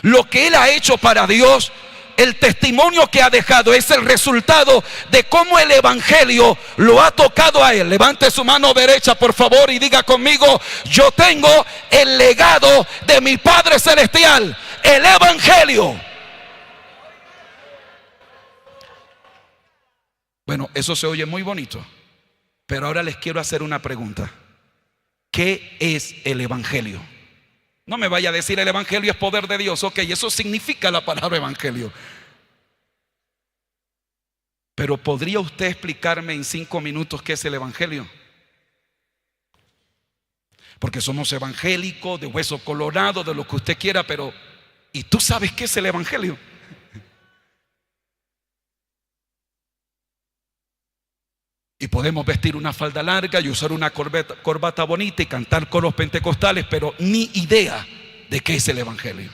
Lo que él ha hecho para Dios, el testimonio que ha dejado, es el resultado de cómo el Evangelio lo ha tocado a él. Levante su mano derecha, por favor, y diga conmigo: yo tengo el legado de mi Padre Celestial, el Evangelio. Bueno, eso se oye muy bonito, pero ahora les quiero hacer una pregunta. ¿Qué es el Evangelio? No me vaya a decir el evangelio es poder de Dios. Ok, eso significa la palabra evangelio. Pero ¿podría usted explicarme en 5 minutos qué es el evangelio? Porque somos evangélicos, de hueso colorado, de lo que usted quiera, pero ¿y tú sabes qué es el evangelio? Y podemos vestir una falda larga y usar una corbata bonita y cantar coros pentecostales, pero ni idea de qué es el evangelio.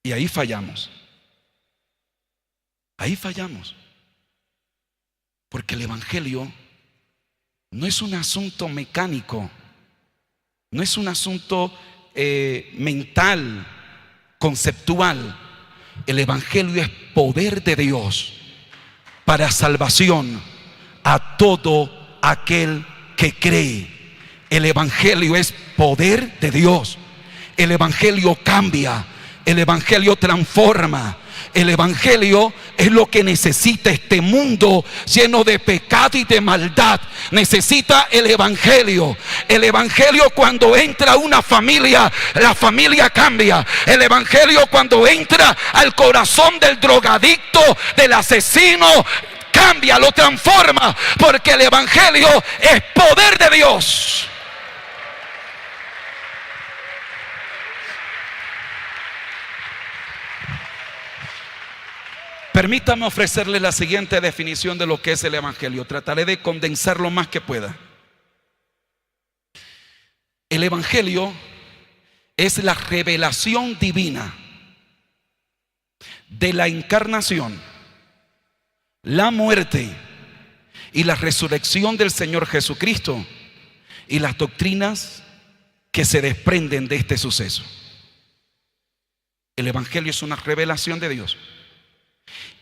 Y ahí fallamos. Ahí fallamos. Porque el evangelio no es un asunto mecánico, no es un asunto mental, conceptual. El evangelio es poder de Dios para salvación a todo aquel que cree. El evangelio es poder de Dios. El evangelio cambia, el evangelio transforma. El evangelio es lo que necesita este mundo lleno de pecado y de maldad. Necesita el evangelio. El evangelio, cuando entra a una familia, la familia cambia. El evangelio, cuando entra al corazón del drogadicto, del asesino, cambia, lo transforma, porque el evangelio es poder de Dios. Permítame ofrecerle la siguiente definición de lo que es el evangelio. Trataré de condensar lo más que pueda. El evangelio es la revelación divina de la encarnación, la muerte y la resurrección del Señor Jesucristo y las doctrinas que se desprenden de este suceso. El evangelio es una revelación de Dios.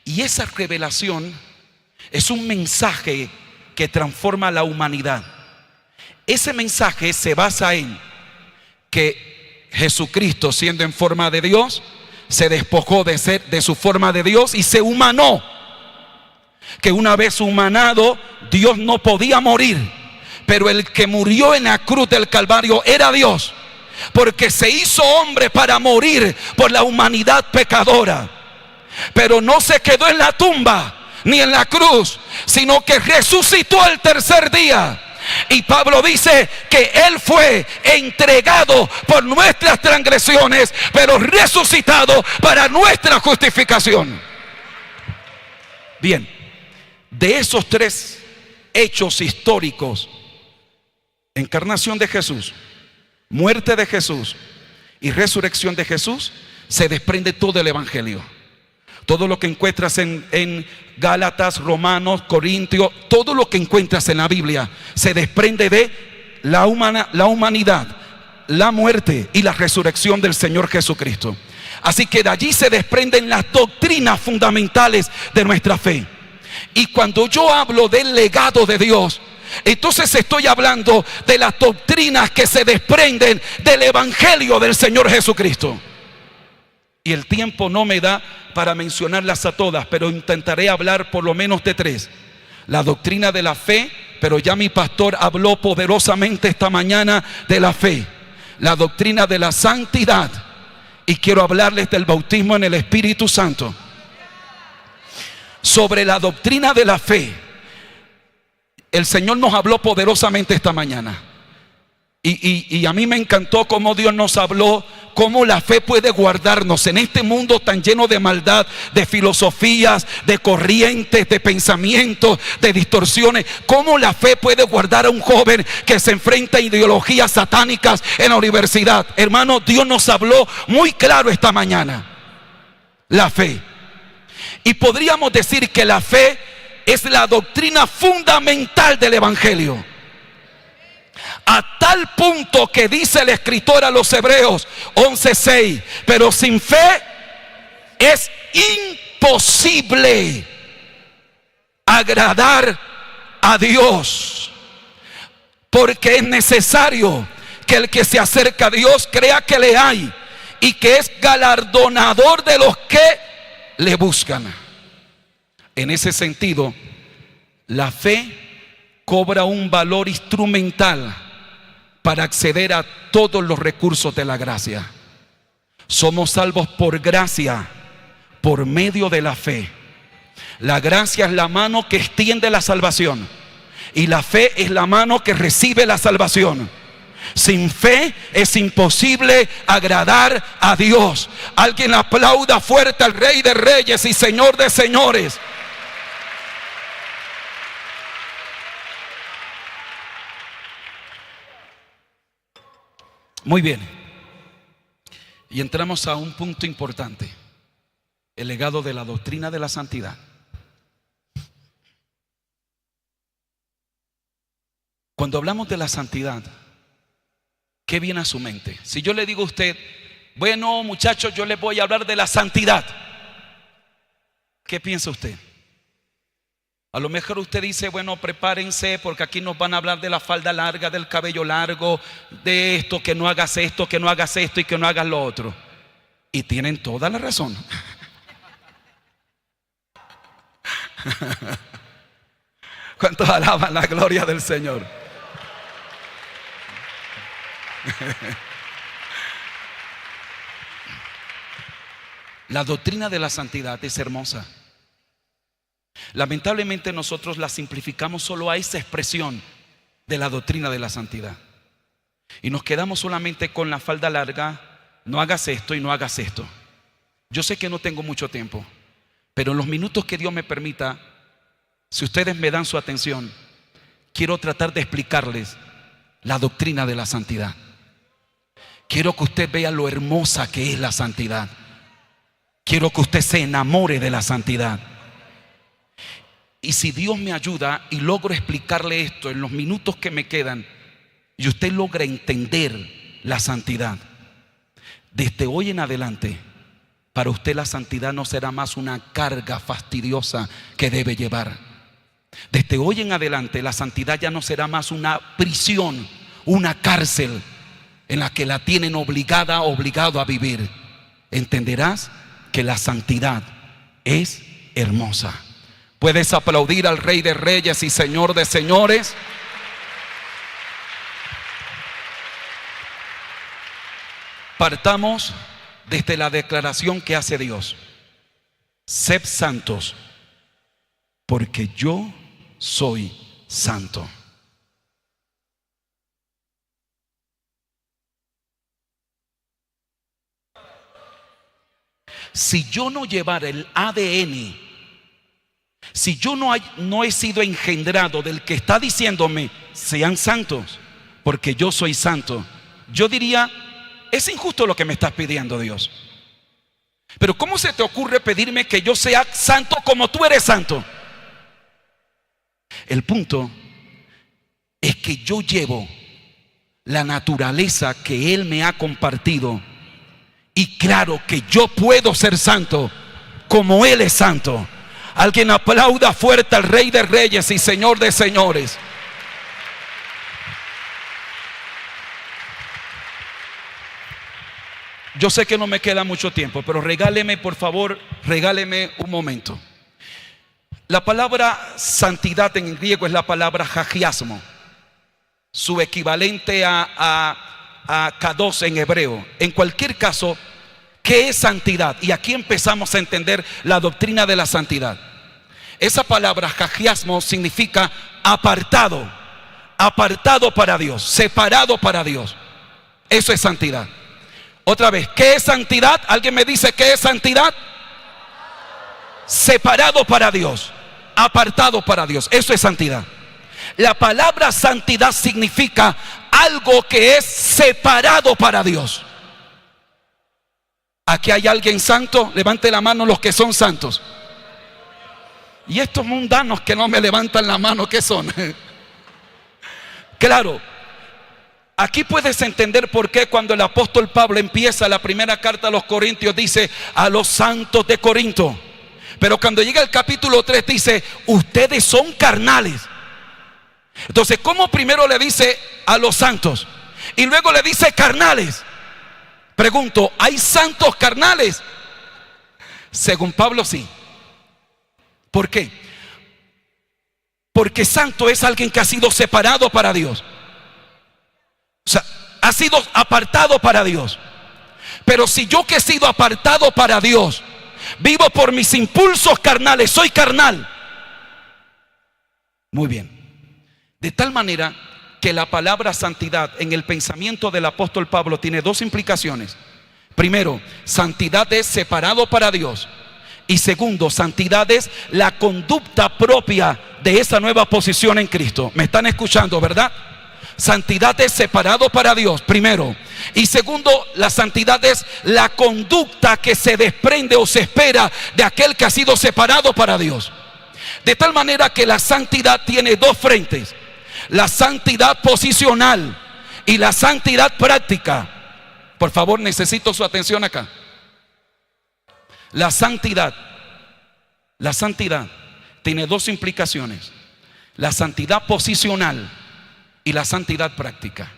Y esa revelación es un mensaje que transforma a la humanidad. Ese mensaje se basa en que Jesucristo, siendo en forma de Dios, se despojó de su forma de Dios y se humanó. Que una vez humanado, Dios no podía morir, pero el que murió en la cruz del Calvario era Dios, porque se hizo hombre para morir por la humanidad pecadora. Pero no se quedó en la tumba ni en la cruz, sino que resucitó al tercer día. Y Pablo dice que Él fue entregado por nuestras transgresiones, pero resucitado para nuestra justificación. Bien, de esos 3 hechos históricos, encarnación de Jesús, muerte de Jesús y resurrección de Jesús, se desprende todo el evangelio. Todo lo que encuentras en Gálatas, Romanos, Corintios, todo lo que encuentras en la Biblia se desprende de la humanidad, la muerte y la resurrección del Señor Jesucristo. Así que de allí se desprenden las doctrinas fundamentales de nuestra fe. Y cuando yo hablo del legado de Dios, entonces estoy hablando de las doctrinas que se desprenden del evangelio del Señor Jesucristo. Y el tiempo no me da para mencionarlas a todas, pero intentaré hablar por lo menos de 3. La doctrina de la fe, pero ya mi pastor habló poderosamente esta mañana de la fe. La doctrina de la santidad, y quiero hablarles del bautismo en el Espíritu Santo. Sobre la doctrina de la fe, el Señor nos habló poderosamente esta mañana. Y a mí me encantó cómo Dios nos habló, cómo la fe puede guardarnos en este mundo tan lleno de maldad, de filosofías, de corrientes, de pensamientos, de distorsiones. Cómo la fe puede guardar a un joven que se enfrenta a ideologías satánicas en la universidad. Hermano, Dios nos habló muy claro esta mañana. La fe. Y podríamos decir que la fe es la doctrina fundamental del evangelio. A tal punto que dice el escritor a los Hebreos 11:6, pero sin fe es imposible agradar a Dios, porque es necesario que el que se acerca a Dios crea que le hay y que es galardonador de los que le buscan. En ese sentido, la fe cobra un valor instrumental para acceder a todos los recursos de la gracia. Somos salvos por gracia, por medio de la fe. La gracia es la mano que extiende la salvación y la fe es la mano que recibe la salvación. Sin fe es imposible agradar a Dios. Alguien aplauda fuerte al Rey de Reyes y Señor de Señores. Muy bien. Y entramos a un punto importante: el legado de la doctrina de la santidad. Cuando hablamos de la santidad, ¿qué viene a su mente? Si yo le digo a usted, bueno, muchachos, yo les voy a hablar de la santidad, ¿qué piensa usted? A lo mejor usted dice, bueno, prepárense porque aquí nos van a hablar de la falda larga, del cabello largo, de esto, que no hagas esto, que no hagas esto y que no hagas lo otro. Y tienen toda la razón. ¿Cuántos alaban la gloria del Señor? La doctrina de la santidad es hermosa. Lamentablemente nosotros la simplificamos solo a esa expresión de la doctrina de la santidad y nos quedamos solamente con la falda larga, no hagas esto y no hagas esto. Yo sé que no tengo mucho tiempo, pero en los minutos que Dios me permita, si ustedes me dan su atención, quiero tratar de explicarles la doctrina de la santidad. Quiero que usted vea lo hermosa que es la santidad. Quiero que usted se enamore de la santidad. Y si Dios me ayuda y logro explicarle esto en los minutos que me quedan, y usted logra entender la santidad, desde hoy en adelante, para usted la santidad no será más una carga fastidiosa que debe llevar. Desde hoy en adelante la santidad ya no será más una prisión, una cárcel en la que la tienen obligado a vivir. Entenderás que la santidad es hermosa. ¿Puedes aplaudir al Rey de Reyes y Señor de Señores? Partamos desde la declaración que hace Dios: sed santos, porque yo soy santo. Si yo no llevara el ADN, si yo no he sido engendrado del que está diciéndome sean santos, porque yo soy santo, yo diría, es injusto lo que me estás pidiendo, Dios. Pero ¿cómo se te ocurre pedirme que yo sea santo como tú eres santo? El punto es que yo llevo la naturaleza que Él me ha compartido. Y claro que yo puedo ser santo como Él es santo. Alguien aplauda fuerte al Rey de Reyes y Señor de Señores. Yo sé que no me queda mucho tiempo, pero regáleme, por favor, regáleme un momento. La palabra santidad en griego es la palabra hagiasmo. Su equivalente a kados en hebreo. En cualquier caso, ¿qué es santidad? Y aquí empezamos a entender la doctrina de la santidad. Esa palabra hagiasmo significa apartado, apartado para Dios, separado para Dios. Eso es santidad. Otra vez, ¿qué es santidad? ¿Alguien me dice qué es santidad? Separado para Dios, apartado para Dios. Eso es santidad. La palabra santidad significa algo que es separado para Dios. ¿Aquí hay alguien santo? Levante la mano los que son santos. Y estos mundanos que no me levantan la mano, ¿qué son? Claro, aquí puedes entender por qué cuando el apóstol Pablo empieza la primera carta a los Corintios dice a los santos de Corinto. Pero cuando llega el capítulo 3 dice ustedes son carnales. Entonces, ¿cómo primero le dice a los santos y luego le dice carnales? Pregunto, ¿hay santos carnales? Según Pablo, sí. ¿Por qué? Porque santo es alguien que ha sido separado para Dios. O sea, ha sido apartado para Dios. Pero si yo, que he sido apartado para Dios, vivo por mis impulsos carnales, soy carnal. Muy bien. De tal manera que la palabra santidad en el pensamiento del apóstol Pablo tiene dos implicaciones. Primero, santidad es separado para Dios. Y segundo, santidad es la conducta propia de esa nueva posición en Cristo. ¿Me están escuchando, verdad? Santidad es separado para Dios, primero. Y segundo, la santidad es la conducta que se desprende o se espera de aquel que ha sido separado para Dios. De tal manera que la santidad tiene dos frentes: la santidad posicional y la santidad práctica. Por favor, necesito su atención acá. La santidad tiene dos implicaciones: la santidad posicional y la santidad práctica.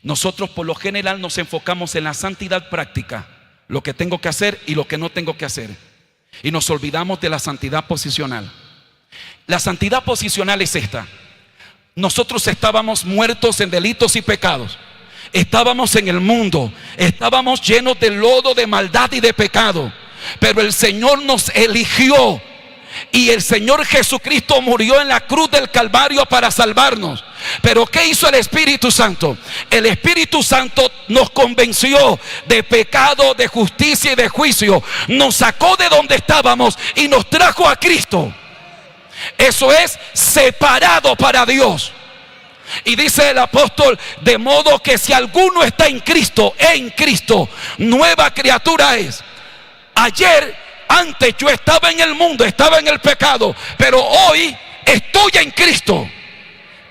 Nosotros por lo general nos enfocamos en la santidad práctica, lo que tengo que hacer y lo que no tengo que hacer, y nos olvidamos de la santidad posicional. La santidad posicional es esta: nosotros estábamos muertos en delitos y pecados, estábamos en el mundo, estábamos llenos de lodo, de maldad y de pecado, pero el Señor nos eligió. Y el Señor Jesucristo murió en la cruz del Calvario para salvarnos. Pero ¿qué hizo el Espíritu Santo? El Espíritu Santo nos convenció de pecado, de justicia y de juicio. Nos sacó de donde estábamos y nos trajo a Cristo. Eso es separado para Dios. Y dice el apóstol: de modo que si alguno está en Cristo, nueva criatura es. Antes yo estaba en el mundo, estaba en el pecado, pero hoy estoy en Cristo.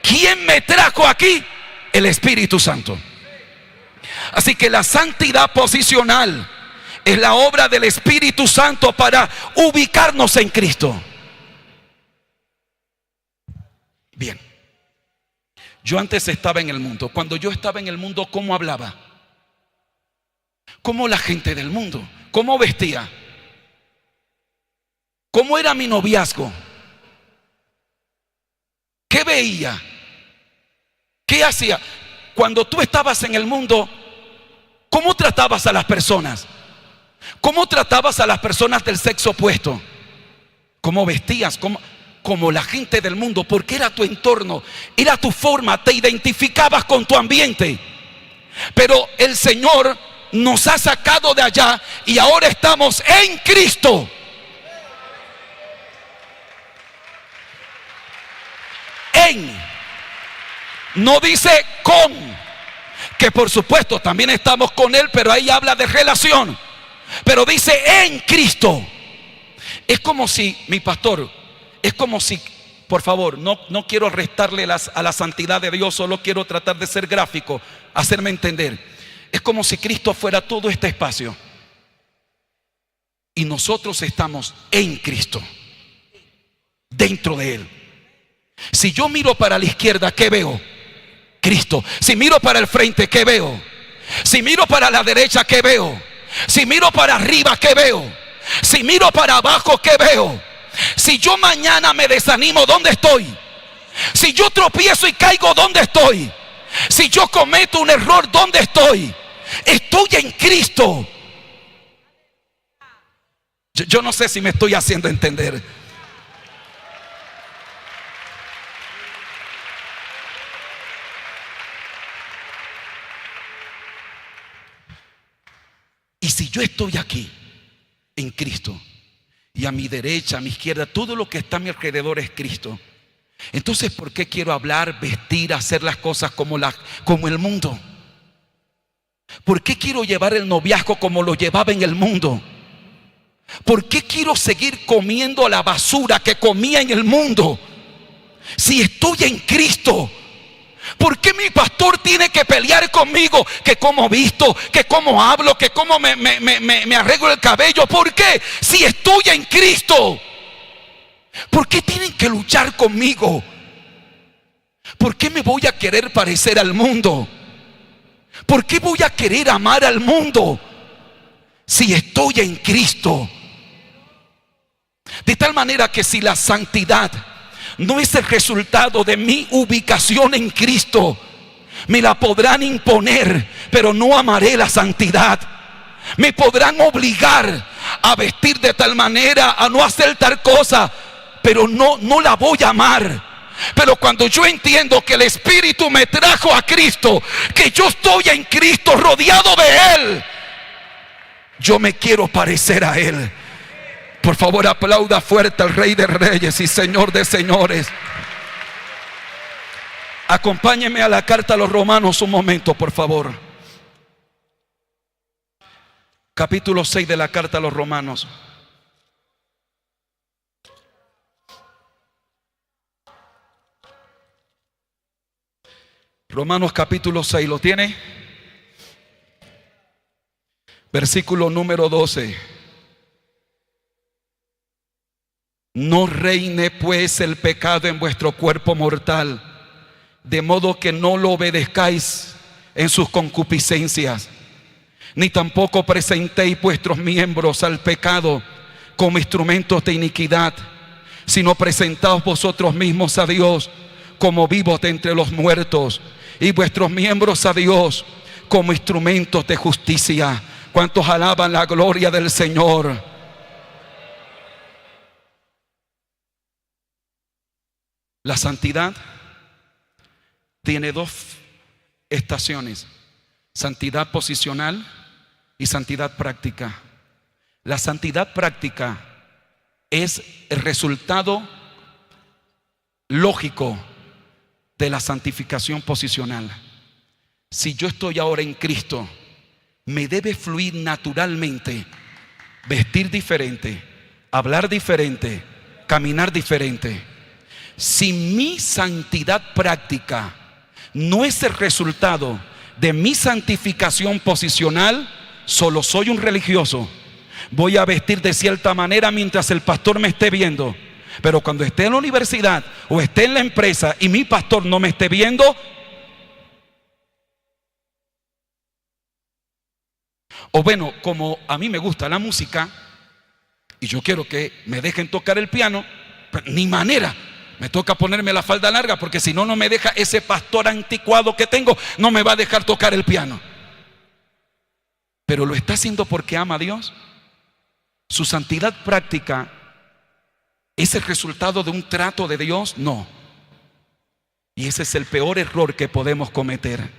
¿Quién me trajo aquí? El Espíritu Santo. Así que la santidad posicional es la obra del Espíritu Santo para ubicarnos en Cristo. Bien, yo antes estaba en el mundo. Cuando yo estaba en el mundo, ¿cómo hablaba? ¿Cómo la gente del mundo? ¿Cómo vestía? ¿Cómo era mi noviazgo? ¿Qué veía? ¿Qué hacía? Cuando tú estabas en el mundo, ¿cómo tratabas a las personas? ¿Cómo tratabas a las personas del sexo opuesto? ¿Cómo vestías? Como la gente del mundo, porque era tu entorno, era tu forma, te identificabas con tu ambiente. Pero el Señor nos ha sacado de allá y ahora estamos en Cristo. No dice con, que por supuesto también estamos con Él, pero ahí habla de relación. Pero dice en Cristo. Es como si, mi pastor, por favor, no quiero restarle a la santidad de Dios, solo quiero tratar de ser gráfico, hacerme entender. Es como si Cristo fuera todo este espacio y nosotros estamos en Cristo, dentro de Él. Si yo miro para la izquierda, ¿qué veo? Cristo. Si miro para el frente, ¿qué veo? Si miro para la derecha, ¿qué veo? Si miro para arriba, ¿qué veo? Si miro para abajo, ¿qué veo? Si yo mañana me desanimo, ¿dónde estoy? Si yo tropiezo y caigo, ¿dónde estoy? Si yo cometo un error, ¿dónde estoy? Estoy en Cristo. Yo no sé si me estoy haciendo entender. Y si yo estoy aquí en Cristo, y a mi derecha, a mi izquierda, todo lo que está a mi alrededor es Cristo, entonces ¿por qué quiero hablar, vestir, hacer las cosas como el mundo? ¿Por qué quiero llevar el noviazgo como lo llevaba en el mundo? ¿Por qué quiero seguir comiendo la basura que comía en el mundo si estoy en Cristo? ¿Por qué mi pastor tiene que pelear conmigo? Que cómo visto, que cómo hablo, que cómo me arreglo el cabello. ¿Por qué? Si estoy en Cristo. ¿Por qué tienen que luchar conmigo? ¿Por qué me voy a querer parecer al mundo? ¿Por qué voy a querer amar al mundo si estoy en Cristo? De tal manera que si la santidad no es el resultado de mi ubicación en Cristo, Me la podrán imponer, pero no amaré la santidad. Me podrán obligar a vestir de tal manera, a no hacer tal cosa, pero no la voy a amar. Pero cuando yo entiendo que el Espíritu me trajo a Cristo, que yo estoy en Cristo, rodeado de Él, yo me quiero parecer a Él. Por favor, aplauda fuerte al Rey de Reyes y Señor de Señores. Acompáñeme a la carta a los Romanos un momento, por favor. Capítulo 6 de la carta a los Romanos. Romanos capítulo 6, ¿lo tiene? Versículo número 12. No reine pues el pecado en vuestro cuerpo mortal, de modo que no lo obedezcáis en sus concupiscencias, ni tampoco presentéis vuestros miembros al pecado como instrumentos de iniquidad, sino presentaos vosotros mismos a Dios como vivos de entre los muertos, y vuestros miembros a Dios como instrumentos de justicia. ¿Cuántos alaban la gloria del Señor? La santidad tiene dos estaciones: santidad posicional y santidad práctica. La santidad práctica es el resultado lógico de la santificación posicional. Si yo estoy ahora en Cristo, me debe fluir naturalmente vestir diferente, hablar diferente, caminar diferente. Si mi santidad práctica no es el resultado de mi santificación posicional, solo soy un religioso. Voy a vestir de cierta manera mientras el pastor me esté viendo, pero cuando esté en la universidad o esté en la empresa y mi pastor no me esté viendo, o bueno, como a mí me gusta la música y yo quiero que me dejen tocar el piano, ni manera, me toca ponerme la falda larga, porque si no, no me deja ese pastor anticuado que tengo, no me va a dejar tocar el piano. Pero lo está haciendo porque ama a Dios. Su santidad práctica ¿es el resultado de un trato de Dios? No. Y ese es el peor error que podemos cometer: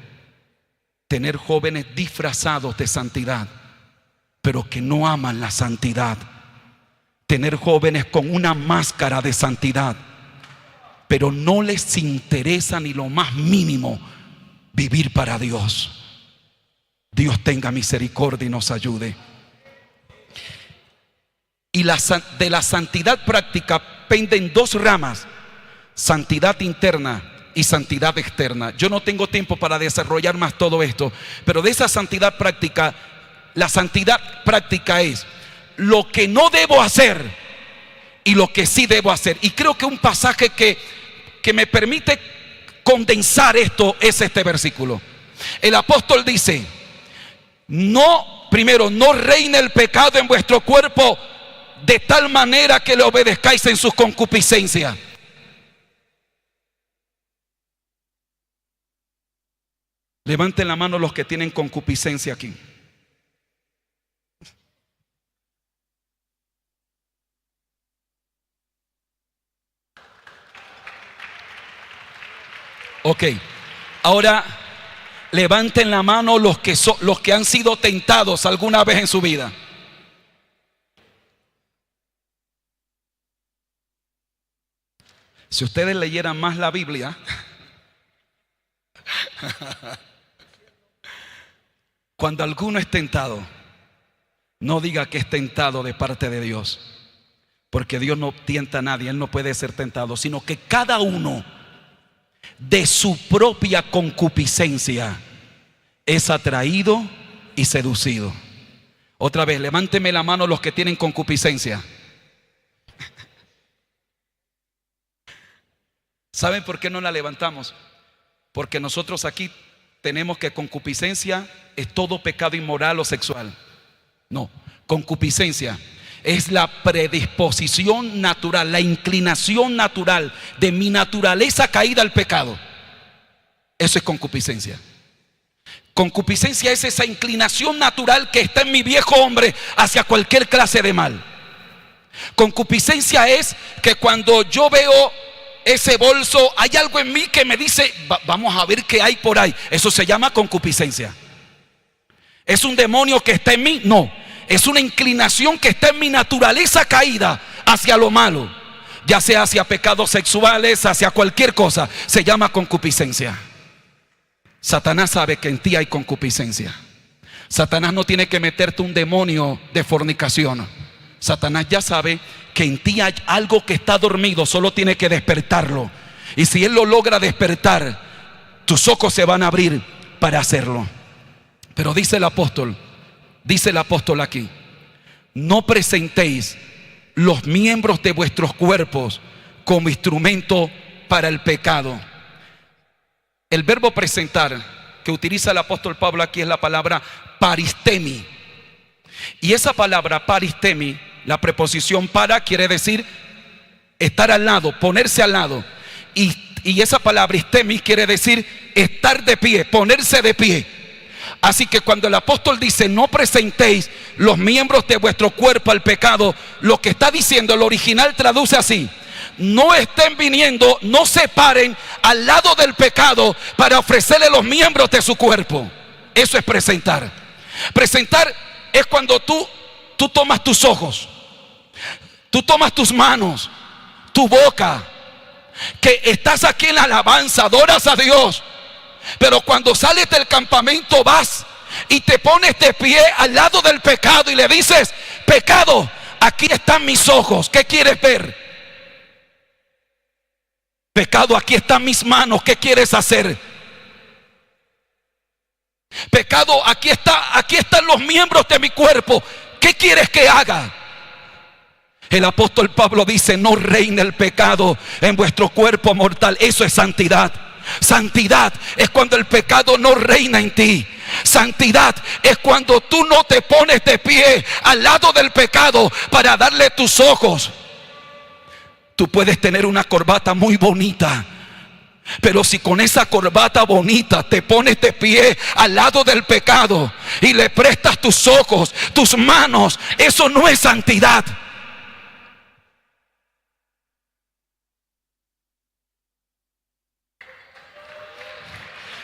tener jóvenes disfrazados de santidad, pero que no aman la santidad. Tener jóvenes con una máscara de santidad, pero no les interesa ni lo más mínimo vivir para Dios. Dios tenga misericordia y nos ayude. Y de la santidad práctica penden dos ramas: santidad interna y santidad externa. Yo no tengo tiempo para desarrollar más todo esto, pero de esa santidad práctica, la santidad práctica es lo que no debo hacer y lo que sí debo hacer. Y creo que un pasaje que me permite condensar esto es este versículo. El apóstol dice: primero, no reine el pecado en vuestro cuerpo de tal manera que le obedezcáis en sus concupiscencias. Levanten la mano los que tienen concupiscencia aquí. Ok, ahora levanten la mano los que han sido tentados alguna vez en su vida. Si ustedes leyeran más la Biblia, cuando alguno es tentado, no diga que es tentado de parte de Dios, porque Dios no tienta a nadie, Él no puede ser tentado, sino que cada uno de su propia concupiscencia es atraído y seducido. Otra vez, levánteme la mano los que tienen concupiscencia. ¿Saben por qué no la levantamos? Porque nosotros aquí tenemos que concupiscencia es todo pecado inmoral o sexual. No, concupiscencia es la predisposición natural, la inclinación natural de mi naturaleza caída al pecado. Eso es concupiscencia. Concupiscencia es esa inclinación natural que está en mi viejo hombre hacia cualquier clase de mal. Concupiscencia es que cuando yo veo ese bolso, hay algo en mí que me dice, vamos a ver qué hay por ahí. Eso se llama concupiscencia. ¿Es un demonio que está en mí? No, es una inclinación que está en mi naturaleza caída hacia lo malo, ya sea hacia pecados sexuales, hacia cualquier cosa. Se llama concupiscencia. Satanás sabe que en ti hay concupiscencia. Satanás no tiene que meterte un demonio de fornicación. Satanás ya sabe que en ti hay algo que está dormido, solo tiene que despertarlo. Y si él lo logra despertar, tus ojos se van a abrir para hacerlo. Pero dice el apóstol aquí: no presentéis los miembros de vuestros cuerpos como instrumento para el pecado. El verbo presentar que utiliza el apóstol Pablo aquí es la palabra paristemi. Y esa palabra paristemi, la preposición para, quiere decir estar al lado, ponerse al lado. Y esa palabra istemi quiere decir estar de pie, ponerse de pie. Así que cuando el apóstol dice no presentéis los miembros de vuestro cuerpo al pecado, lo que está diciendo, el original traduce así: no estén viniendo, no se paren al lado del pecado para ofrecerle los miembros de su cuerpo. Eso es presentar. Presentar es cuando tú tomas tus ojos, tú tomas tus manos, tu boca, que estás aquí en la alabanza, adoras a Dios, pero cuando sales del campamento vas y te pones de pie al lado del pecado y le dices: pecado, aquí están mis ojos, ¿qué quieres ver? Pecado, aquí están mis manos, ¿qué quieres hacer? Pecado, aquí están los miembros de mi cuerpo, ¿qué quieres que haga? El apóstol Pablo dice: no reine el pecado en vuestro cuerpo mortal. Eso es santidad. Santidad es cuando el pecado no reina en ti. Santidad es cuando tú no te pones de pie al lado del pecado para darle tus ojos. Tú puedes tener una corbata muy bonita, pero si con esa corbata bonita te pones de pie al lado del pecado y le prestas tus ojos, tus manos, eso no es santidad.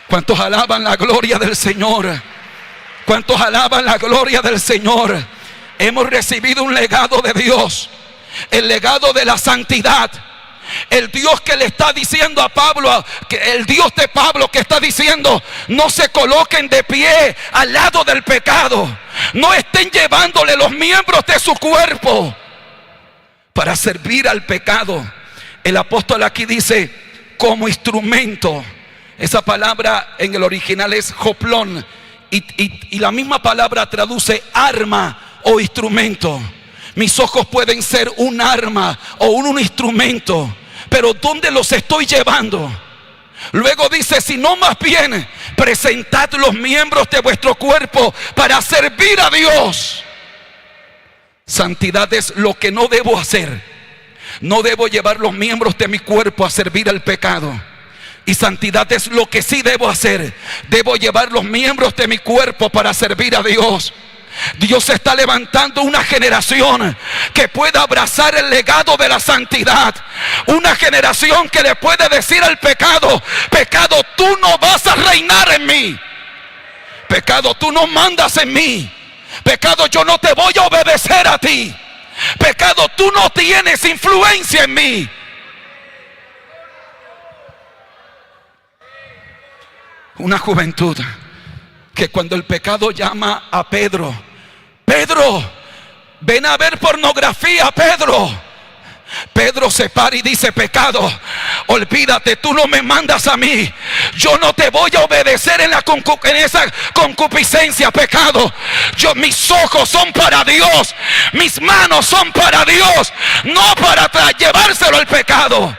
¿Cuántos alaban la gloria del Señor? ¿Cuántos alaban la gloria del Señor? Hemos recibido un legado de Dios, el legado de la santidad. El Dios que le está diciendo a Pablo, el Dios de Pablo que está diciendo: no se coloquen de pie al lado del pecado, no estén llevándole los miembros de su cuerpo para servir al pecado. El apóstol aquí dice como instrumento. Esa palabra en el original es hoplón, y la misma palabra traduce arma o instrumento. Mis ojos pueden ser un arma o un instrumento, pero ¿dónde los estoy llevando? Luego dice: si no, más bien presentad los miembros de vuestro cuerpo para servir a Dios. Santidad es lo que no debo hacer. No debo llevar los miembros de mi cuerpo a servir al pecado. Y santidad es lo que sí debo hacer. Debo llevar los miembros de mi cuerpo para servir a Dios. Dios está levantando una generación que pueda abrazar el legado de la santidad. Una generación que le puede decir al pecado: pecado, tú no vas a reinar en mí. Pecado, tú no mandas en mí. Pecado, yo no te voy a obedecer a ti. Pecado, tú no tienes influencia en mí. Una juventud que cuando el pecado llama a Pedro: Pedro, ven a ver pornografía, Pedro. Pedro se para y dice: pecado, olvídate, tú no me mandas a mí. Yo no te voy a obedecer en esa concupiscencia, pecado. Mis ojos son para Dios, mis manos son para Dios, no para llevárselo al pecado.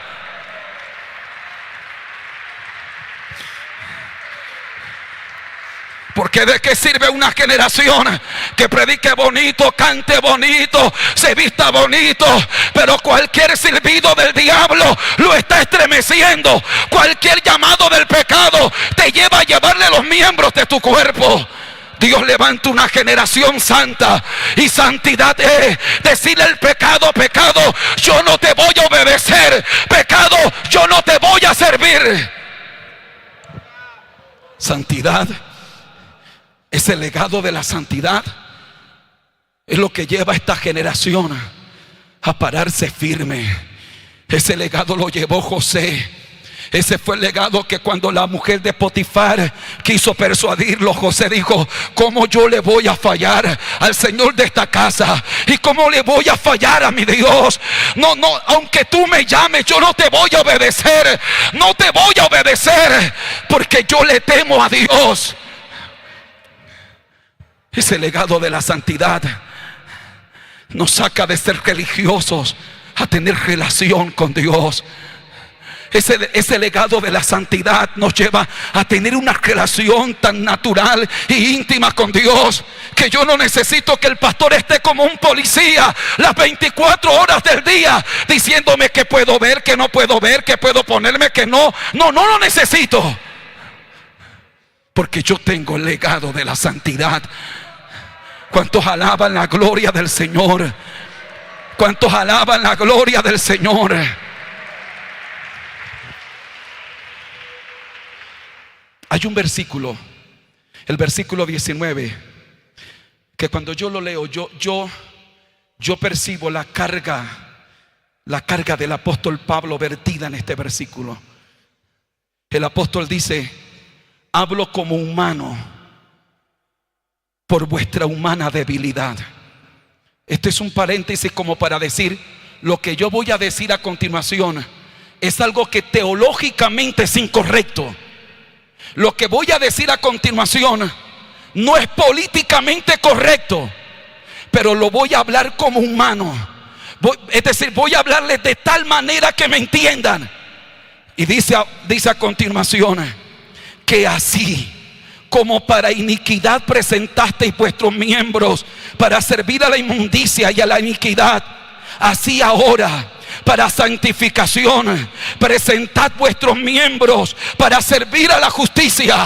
Porque de qué sirve una generación que predique bonito, cante bonito, se vista bonito, pero cualquier silbido del diablo lo está estremeciendo. Cualquier llamado del pecado te lleva a llevarle los miembros de tu cuerpo. Dios levanta una generación santa, y santidad es decirle al pecado: pecado, yo no te voy a obedecer. Pecado, yo no te voy a servir. Santidad, ese legado de la santidad es lo que lleva a esta generación a pararse firme. Ese legado lo llevó José. Ese fue el legado que cuando la mujer de Potifar quiso persuadirlo, José dijo: ¿cómo yo le voy a fallar al Señor de esta casa? ¿Y cómo le voy a fallar a mi Dios? No, aunque tú me llames, yo no te voy a obedecer. No te voy a obedecer, porque yo le temo a Dios. Ese legado de la santidad nos saca de ser religiosos a tener relación con Dios. Ese legado de la santidad nos lleva a tener una relación tan natural e íntima con Dios, que yo no necesito que el pastor esté como un policía las 24 horas del día diciéndome que puedo ver, que no puedo ver, que puedo ponerme, que no. No lo necesito, porque yo tengo el legado de la santidad. ¿Cuántos alaban la gloria del Señor? ¿Cuántos alaban la gloria del Señor? Hay un versículo, el versículo 19, que cuando yo lo leo, yo percibo la carga del apóstol Pablo vertida en este versículo. El apóstol dice: hablo como humano por vuestra humana debilidad. Este es un paréntesis como para decir: lo que yo voy a decir a continuación es algo que teológicamente es incorrecto. Lo que voy a decir a continuación no es políticamente correcto, pero lo voy a hablar como humano. Es decir, voy a hablarles de tal manera que me entiendan. Y dice a continuación: que así como para iniquidad presentasteis vuestros miembros para servir a la inmundicia y a la iniquidad, así ahora para santificación presentad vuestros miembros para servir a la justicia.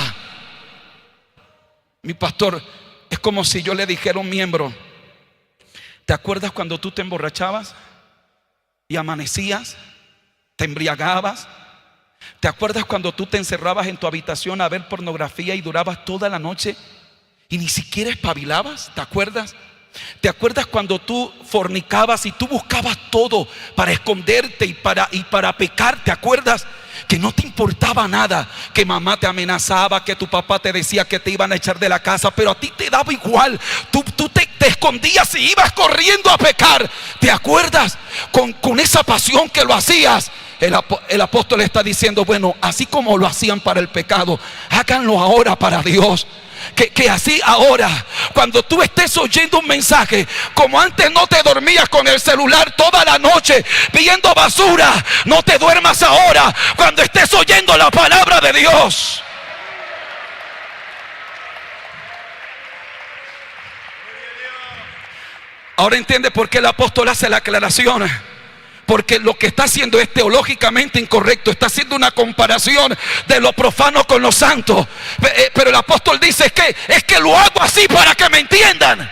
Mi pastor, es como si yo le dijera a un miembro: ¿te acuerdas cuando tú te emborrachabas y amanecías, te embriagabas? ¿Te acuerdas cuando tú te encerrabas en tu habitación a ver pornografía y durabas toda la noche y ni siquiera espabilabas? ¿Te acuerdas? ¿Te acuerdas cuando tú fornicabas y tú buscabas todo para esconderte y para pecar? ¿Te acuerdas? Que no te importaba nada, que mamá te amenazaba, que tu papá te decía que te iban a echar de la casa, pero a ti te daba igual. Tú te escondías y ibas corriendo a pecar. ¿Te acuerdas? Con esa pasión que lo hacías. El apóstol está diciendo: bueno, así como lo hacían para el pecado, háganlo ahora para Dios. Que así ahora, cuando tú estés oyendo un mensaje, como antes no te dormías con el celular toda la noche viendo basura, no te duermas ahora cuando estés oyendo la palabra de Dios. Ahora entiende por qué el apóstol hace la aclaración. Porque lo que está haciendo es teológicamente incorrecto. Está haciendo una comparación de lo profano con lo santo. Pero el apóstol dice es que lo hago así para que me entiendan.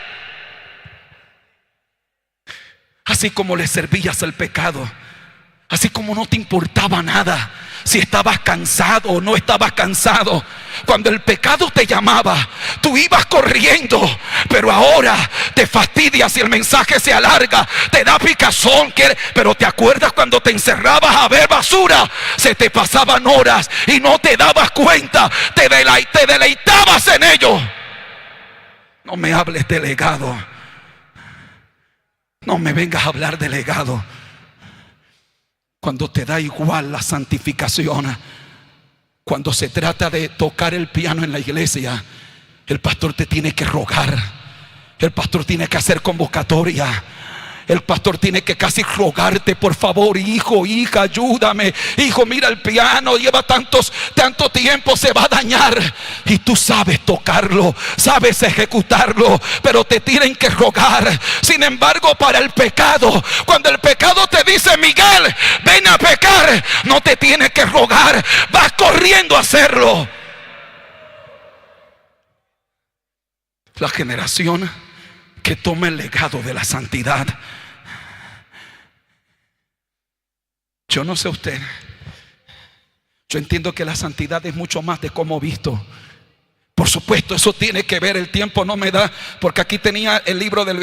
Así como le servías al pecado, así como no te importaba nada si estabas cansado o no estabas cansado, cuando el pecado te llamaba, tú ibas corriendo. Pero ahora te fastidias si el mensaje se alarga, te da picazón. Pero te acuerdas cuando te encerrabas a ver basura, se te pasaban horas y no te dabas cuenta, te deleitabas en ello. No me hables de legado, no me vengas a hablar de legado cuando te da igual la santificación. Cuando se trata de tocar el piano en la iglesia, el pastor te tiene que rogar, el pastor tiene que hacer convocatoria, El pastor tiene que casi rogarte: por favor, hijo, hija, ayúdame. Hijo, mira el piano, lleva tanto tiempo, se va a dañar. Y tú sabes tocarlo, sabes ejecutarlo, pero te tienen que rogar. Sin embargo, para el pecado, cuando el pecado te dice: Miguel, ven a pecar, no te tiene que rogar, vas corriendo a hacerlo. La generación que toma el legado de la santidad. Yo no sé usted, yo entiendo que la santidad es mucho más de cómo visto. Por supuesto, eso tiene que ver, el tiempo no me da, porque aquí tenía el libro del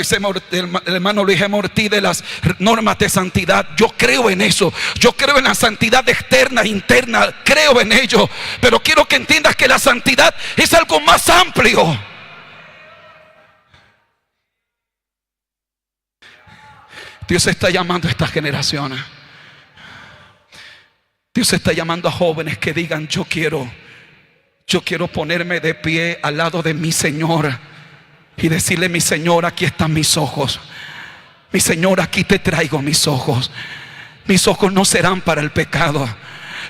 hermano Luis M. Ortiz de las normas de santidad. Yo creo en eso, yo creo en la santidad externa e interna, creo en ello. Pero quiero que entiendas que la santidad es algo más amplio. Dios está llamando a esta generación. Dios está llamando a jóvenes que digan: yo quiero ponerme de pie al lado de mi Señor y decirle: mi Señor, aquí están mis ojos. Mi Señor, aquí te traigo mis ojos. Mis ojos no serán para el pecado.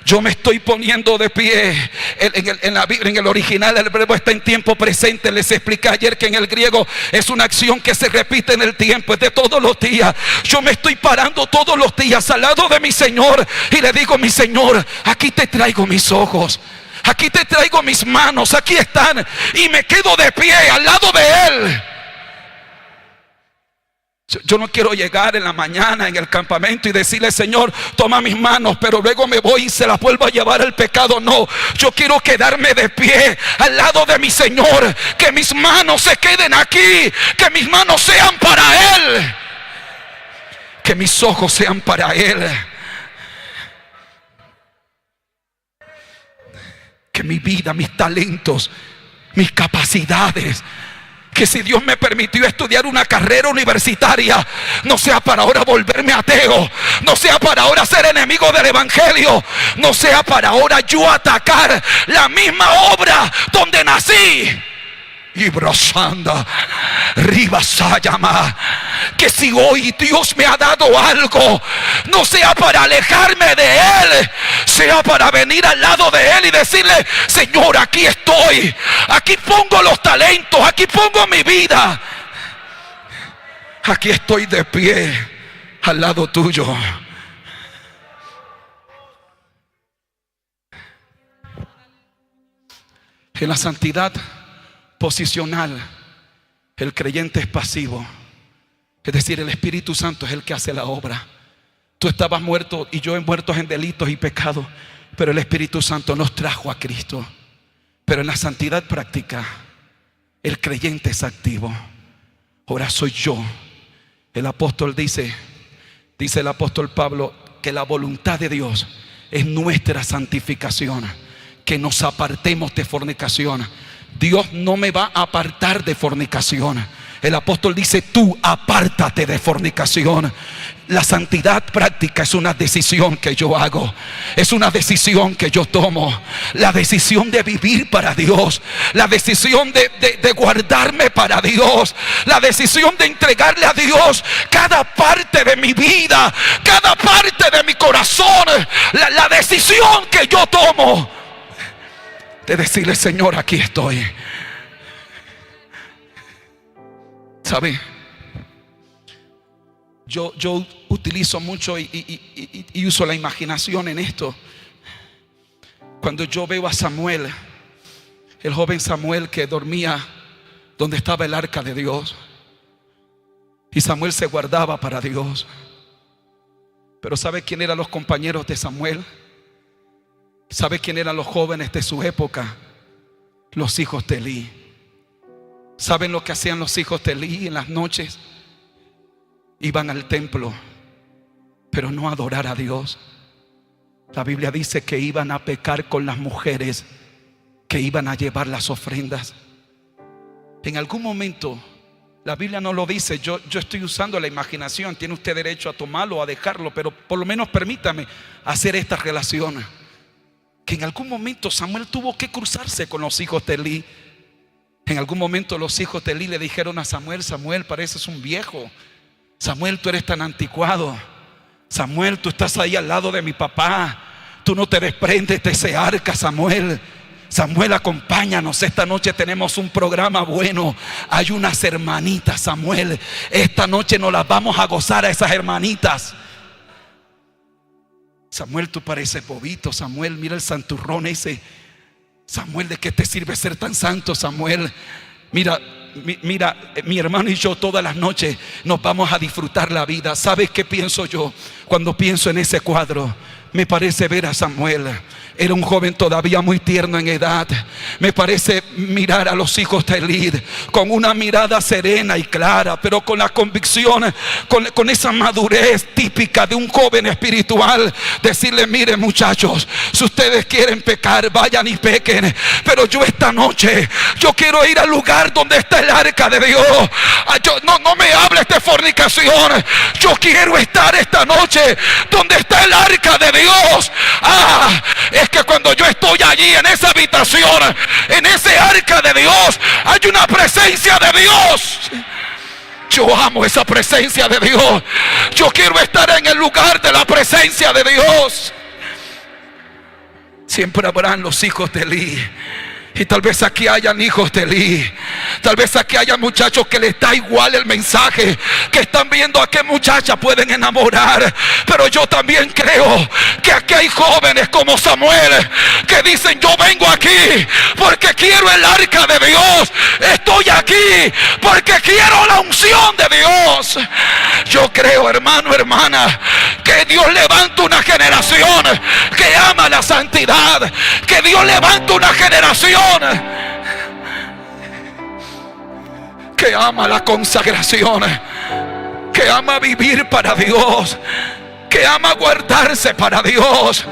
Yo me estoy poniendo de pie. En la Biblia, en el original, el verbo está en tiempo presente. Les expliqué ayer que en el griego es una acción que se repite en el tiempo, es de todos los días. Yo me estoy parando todos los días al lado de mi Señor y le digo: mi Señor, aquí te traigo mis ojos, aquí te traigo mis manos, aquí están. Y me quedo de pie al lado de Él. Yo no quiero llegar en la mañana en el campamento y decirle: Señor, toma mis manos, pero luego me voy y se las vuelvo a llevar el pecado. No, yo quiero quedarme de pie al lado de mi Señor. Que mis manos se queden aquí, que mis manos sean para Él, que mis ojos sean para Él, que mi vida, mis talentos, mis capacidades, que si Dios me permitió estudiar una carrera universitaria, no sea para ahora volverme ateo, no sea para ahora ser enemigo del evangelio, no sea para ahora yo atacar la misma obra donde nací. Y brosanda ribasayama, que si hoy Dios me ha dado algo, no sea para alejarme de Él, sea para venir al lado de Él y decirle: Señor, aquí estoy, aquí pongo los talentos, aquí pongo mi vida, aquí estoy de pie al lado tuyo. En la santidad posicional, el creyente es pasivo. Es decir, el Espíritu Santo es el que hace la obra. Tú estabas muerto y yo muertos en delitos y pecados, pero el Espíritu Santo nos trajo a Cristo. Pero en la santidad práctica, el creyente es activo. Ahora soy yo. El apóstol dice el apóstol Pablo, que la voluntad de Dios es nuestra santificación, que nos apartemos de fornicación. Dios no me va a apartar de fornicación. El apóstol dice: tú apártate de fornicación. La santidad práctica es una decisión que yo hago, es una decisión que yo tomo. La decisión de vivir para Dios, la decisión de guardarme para Dios, la decisión de entregarle a Dios cada parte de mi vida, cada parte de mi corazón. La decisión que yo tomo de decirle: Señor, aquí estoy. ¿Sabe? Yo utilizo mucho y uso la imaginación en esto. Cuando yo veo a Samuel, el joven Samuel que dormía donde estaba el arca de Dios, y Samuel se guardaba para Dios. Pero ¿sabe quién eran los compañeros de Samuel? ¿Sabe quién eran los jóvenes de su época? Los hijos de Elí. ¿Saben lo que hacían los hijos de Elí en las noches? Iban al templo, pero no a adorar a Dios. La Biblia dice que iban a pecar con las mujeres que iban a llevar las ofrendas. En algún momento, la Biblia no lo dice, yo estoy usando la imaginación. Tiene usted derecho a tomarlo o a dejarlo, pero por lo menos permítame hacer esta relación. Que en algún momento Samuel tuvo que cruzarse con los hijos de Elí. En algún momento los hijos de Elí le dijeron a Samuel: Samuel, pareces un viejo. Samuel, tú eres tan anticuado. Samuel, tú estás ahí al lado de mi papá. Tú no te desprendes de ese arca, Samuel. Samuel, acompáñanos. Esta noche tenemos un programa bueno. Hay unas hermanitas, Samuel. Esta noche nos las vamos a gozar a esas hermanitas. Samuel, tú pareces bobito. Samuel, mira el santurrón ese. Samuel, ¿de qué te sirve ser tan santo, Samuel? Mira, mi hermano y yo todas las noches nos vamos a disfrutar la vida. ¿Sabes qué pienso yo cuando pienso en ese cuadro? Me parece ver a Samuel. Era un joven todavía muy tierno en edad. Me parece mirar a los hijos de Elí con una mirada serena y clara, pero con la convicción, con esa madurez típica de un joven espiritual. Decirle: miren, muchachos, si ustedes quieren pecar, vayan y pequen, pero yo esta noche, yo quiero ir al lugar donde está el arca de Dios. No me hables de fornicación. Yo quiero estar esta noche donde está el arca de Dios. Es que cuando yo estoy allí en esa habitación, en ese arca de Dios, hay una presencia de Dios. Yo amo esa presencia de Dios. Yo quiero estar en el lugar de la presencia de Dios. Siempre habrán los hijos de Elí. Y tal vez aquí hayan hijos de Elí. Tal vez aquí hayan muchachos que les da igual el mensaje, que están viendo a qué muchacha pueden enamorar. Pero yo también creo que aquí hay jóvenes como Samuel que dicen: yo vengo aquí porque quiero el arca de Dios. Estoy aquí porque quiero la unción de Dios. Yo creo, hermano, hermana, que Dios levanta una generación que ama la santidad. Que Dios levanta una generación que ama la consagración, que ama vivir para Dios, que ama guardarse para Dios.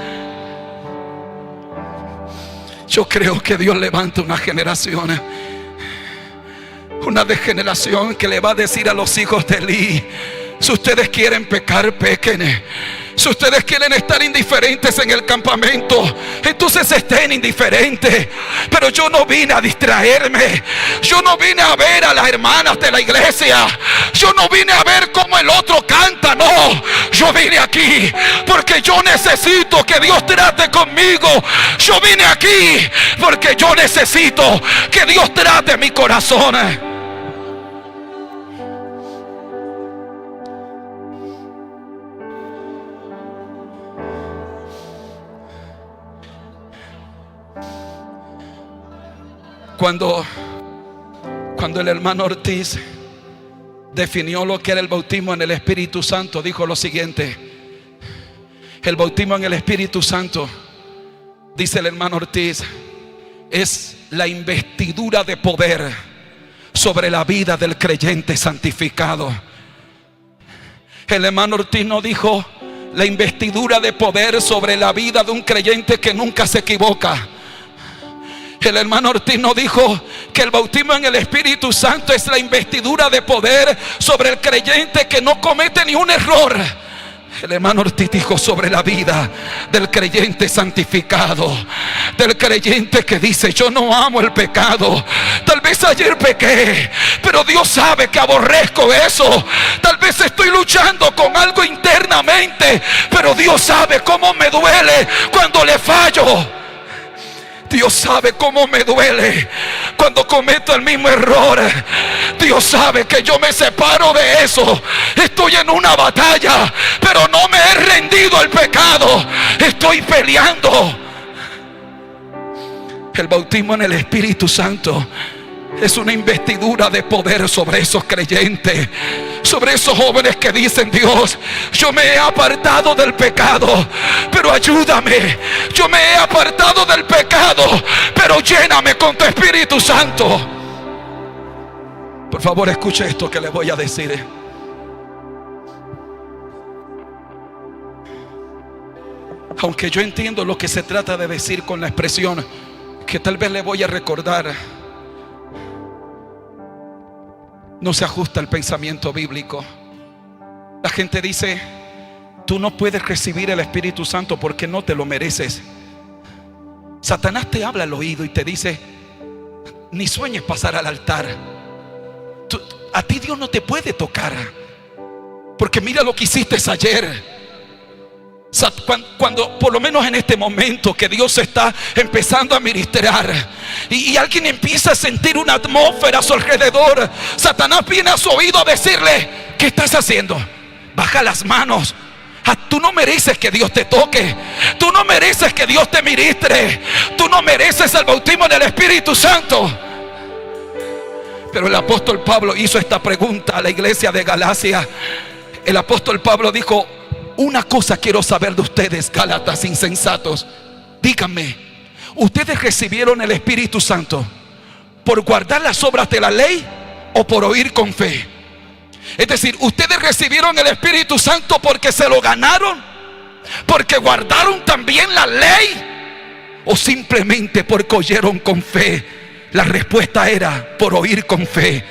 Yo creo que Dios levanta una generación, una generación que le va a decir a los hijos de Elí: si ustedes quieren pecar, pequen. Si ustedes quieren estar indiferentes en el campamento, entonces estén indiferentes. Pero yo no vine a distraerme. Yo no vine a ver a las hermanas de la iglesia. Yo no vine a ver cómo el otro canta. No, yo vine aquí porque yo necesito que Dios trate conmigo. Yo vine aquí porque yo necesito que Dios trate mi corazón. Cuando el hermano Ortiz definió lo que era el bautismo en el Espíritu Santo, dijo lo siguiente: el bautismo en el Espíritu Santo, dice el hermano Ortiz, es la investidura de poder sobre la vida del creyente santificado. El hermano Ortiz no dijo la investidura de poder sobre la vida de un creyente que nunca se equivoca. El hermano Ortiz no dijo que el bautismo en el Espíritu Santo es la investidura de poder sobre el creyente que no comete ni un error. El hermano Ortiz dijo sobre la vida del creyente santificado, del creyente que dice: yo no amo el pecado. Tal vez ayer pequé, pero Dios sabe que aborrezco eso. Tal vez estoy luchando con algo internamente, pero Dios sabe cómo me duele cuando le fallo. Dios sabe cómo me duele cuando cometo el mismo error. Dios sabe que yo me separo de eso. Estoy en una batalla, pero no me he rendido al pecado. Estoy peleando. El bautismo en el Espíritu Santo es una investidura de poder sobre esos creyentes, sobre esos jóvenes que dicen: Dios, yo me he apartado del pecado, pero ayúdame. Yo me he apartado del pecado, pero lléname con tu Espíritu Santo. Por favor, escuche esto que les voy a decir. Aunque yo entiendo lo que se trata de decir con la expresión que tal vez le voy a recordar, no se ajusta al pensamiento bíblico. La gente dice: tú no puedes recibir el Espíritu Santo porque no te lo mereces. Satanás te habla al oído y te dice: ni sueñes pasar al altar. A ti Dios no te puede tocar. Porque mira lo que hiciste ayer. Cuando por lo menos en este momento que Dios está empezando a ministrar y alguien empieza a sentir una atmósfera a su alrededor, Satanás viene a su oído a decirle: ¿qué estás haciendo? Baja las manos. Tú no mereces que Dios te toque. Tú no mereces que Dios te ministre. Tú no mereces el bautismo del Espíritu Santo. Pero el apóstol Pablo hizo esta pregunta a la iglesia de Galacia. El apóstol Pablo dijo: una cosa quiero saber de ustedes, Gálatas insensatos. Díganme, ¿ustedes recibieron el Espíritu Santo por guardar las obras de la ley o por oír con fe? Es decir, ¿ustedes recibieron el Espíritu Santo porque se lo ganaron? ¿Porque guardaron también la ley? ¿O simplemente porque oyeron con fe? La respuesta era: por oír con fe.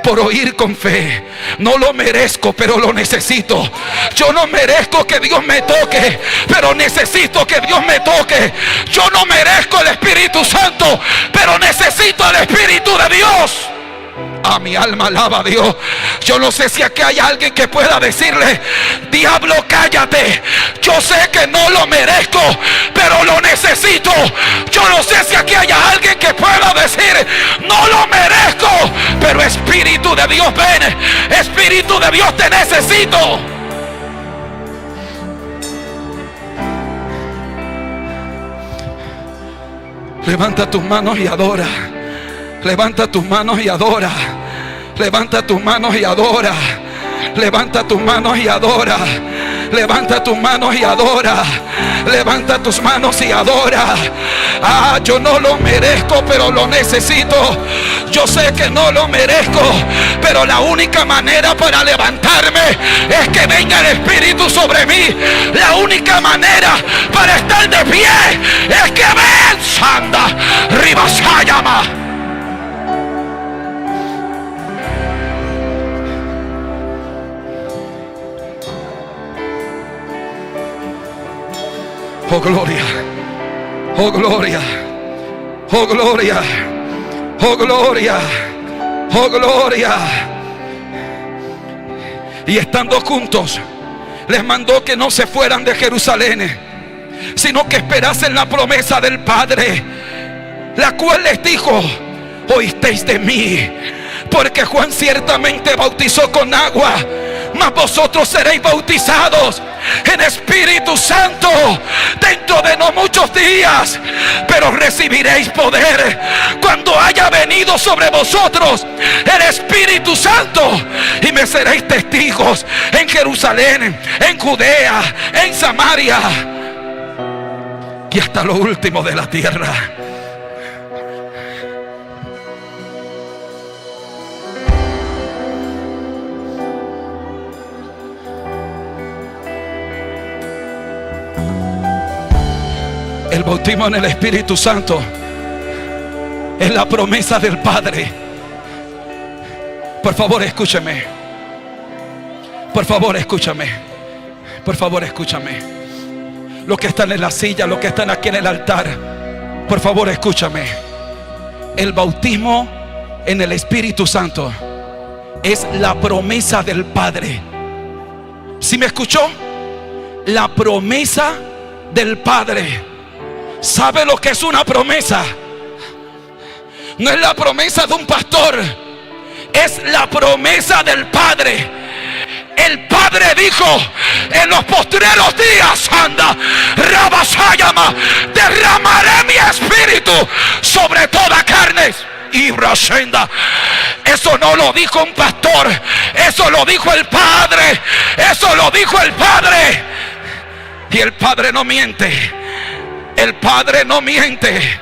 Por oír con fe. No lo merezco, pero lo necesito. Yo no merezco que Dios me toque, pero necesito que Dios me toque. Yo no merezco el Espíritu Santo, pero necesito el Espíritu de Dios. A mi alma alaba a Dios. Yo no sé si aquí hay alguien que pueda decirle: diablo, cállate. Yo sé que no lo merezco, pero lo necesito. Yo no sé si aquí hay alguien que pueda decir: no lo merezco, pero Espíritu de Dios, ven. Espíritu de Dios, te necesito. Levanta tus manos y adora. Levanta tus manos y adora. Levanta tus manos y adora. Levanta tus manos y adora. Levanta tus manos y adora. Levanta tus manos y adora. Yo no lo merezco, pero lo necesito. Yo sé que no lo merezco, pero la única manera para levantarme es que venga el Espíritu sobre mí. La única manera para estar de pie es que ven, Sanda, Ribasayama. Oh gloria, oh gloria, oh gloria, oh gloria, oh gloria. Y estando juntos, les mandó que no se fueran de Jerusalén, sino que esperasen la promesa del Padre, la cual les dijo: oísteis de mí, porque Juan ciertamente bautizó con agua, mas vosotros seréis bautizados en Espíritu Santo dentro de no muchos días, pero recibiréis poder cuando haya venido sobre vosotros el Espíritu Santo, y me seréis testigos en Jerusalén, en Judea, en Samaria y hasta lo último de la tierra. El bautismo en el Espíritu Santo es la promesa del Padre. Por favor, escúchame. Por favor, escúchame. Por favor, escúchame. Los que están en la silla, los que están aquí en el altar, por favor, escúchame. El bautismo en el Espíritu Santo es la promesa del Padre. ¿Sí me escuchó? La promesa del Padre. ¿Sabe lo que es una promesa? No es la promesa de un pastor, es la promesa del Padre. El Padre dijo: en los postreros días, anda, Rabasayama, derramaré mi espíritu sobre toda carne. Y Brasenda, eso no lo dijo un pastor, eso lo dijo el Padre. Eso lo dijo el Padre. Y el Padre no miente. El Padre no miente.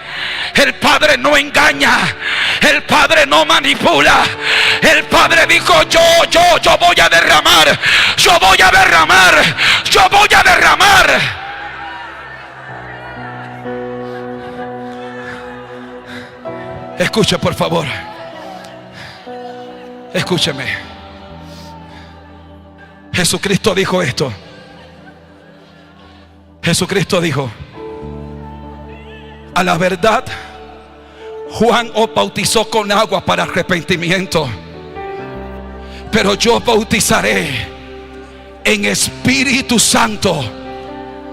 El Padre no engaña. El Padre no manipula. El Padre dijo: yo voy a derramar. Yo voy a derramar. Yo voy a derramar. Escuche, por favor. Escúcheme. Jesucristo dijo esto. Jesucristo dijo: a la verdad, Juan os bautizó con agua para arrepentimiento, pero yo bautizaré en Espíritu Santo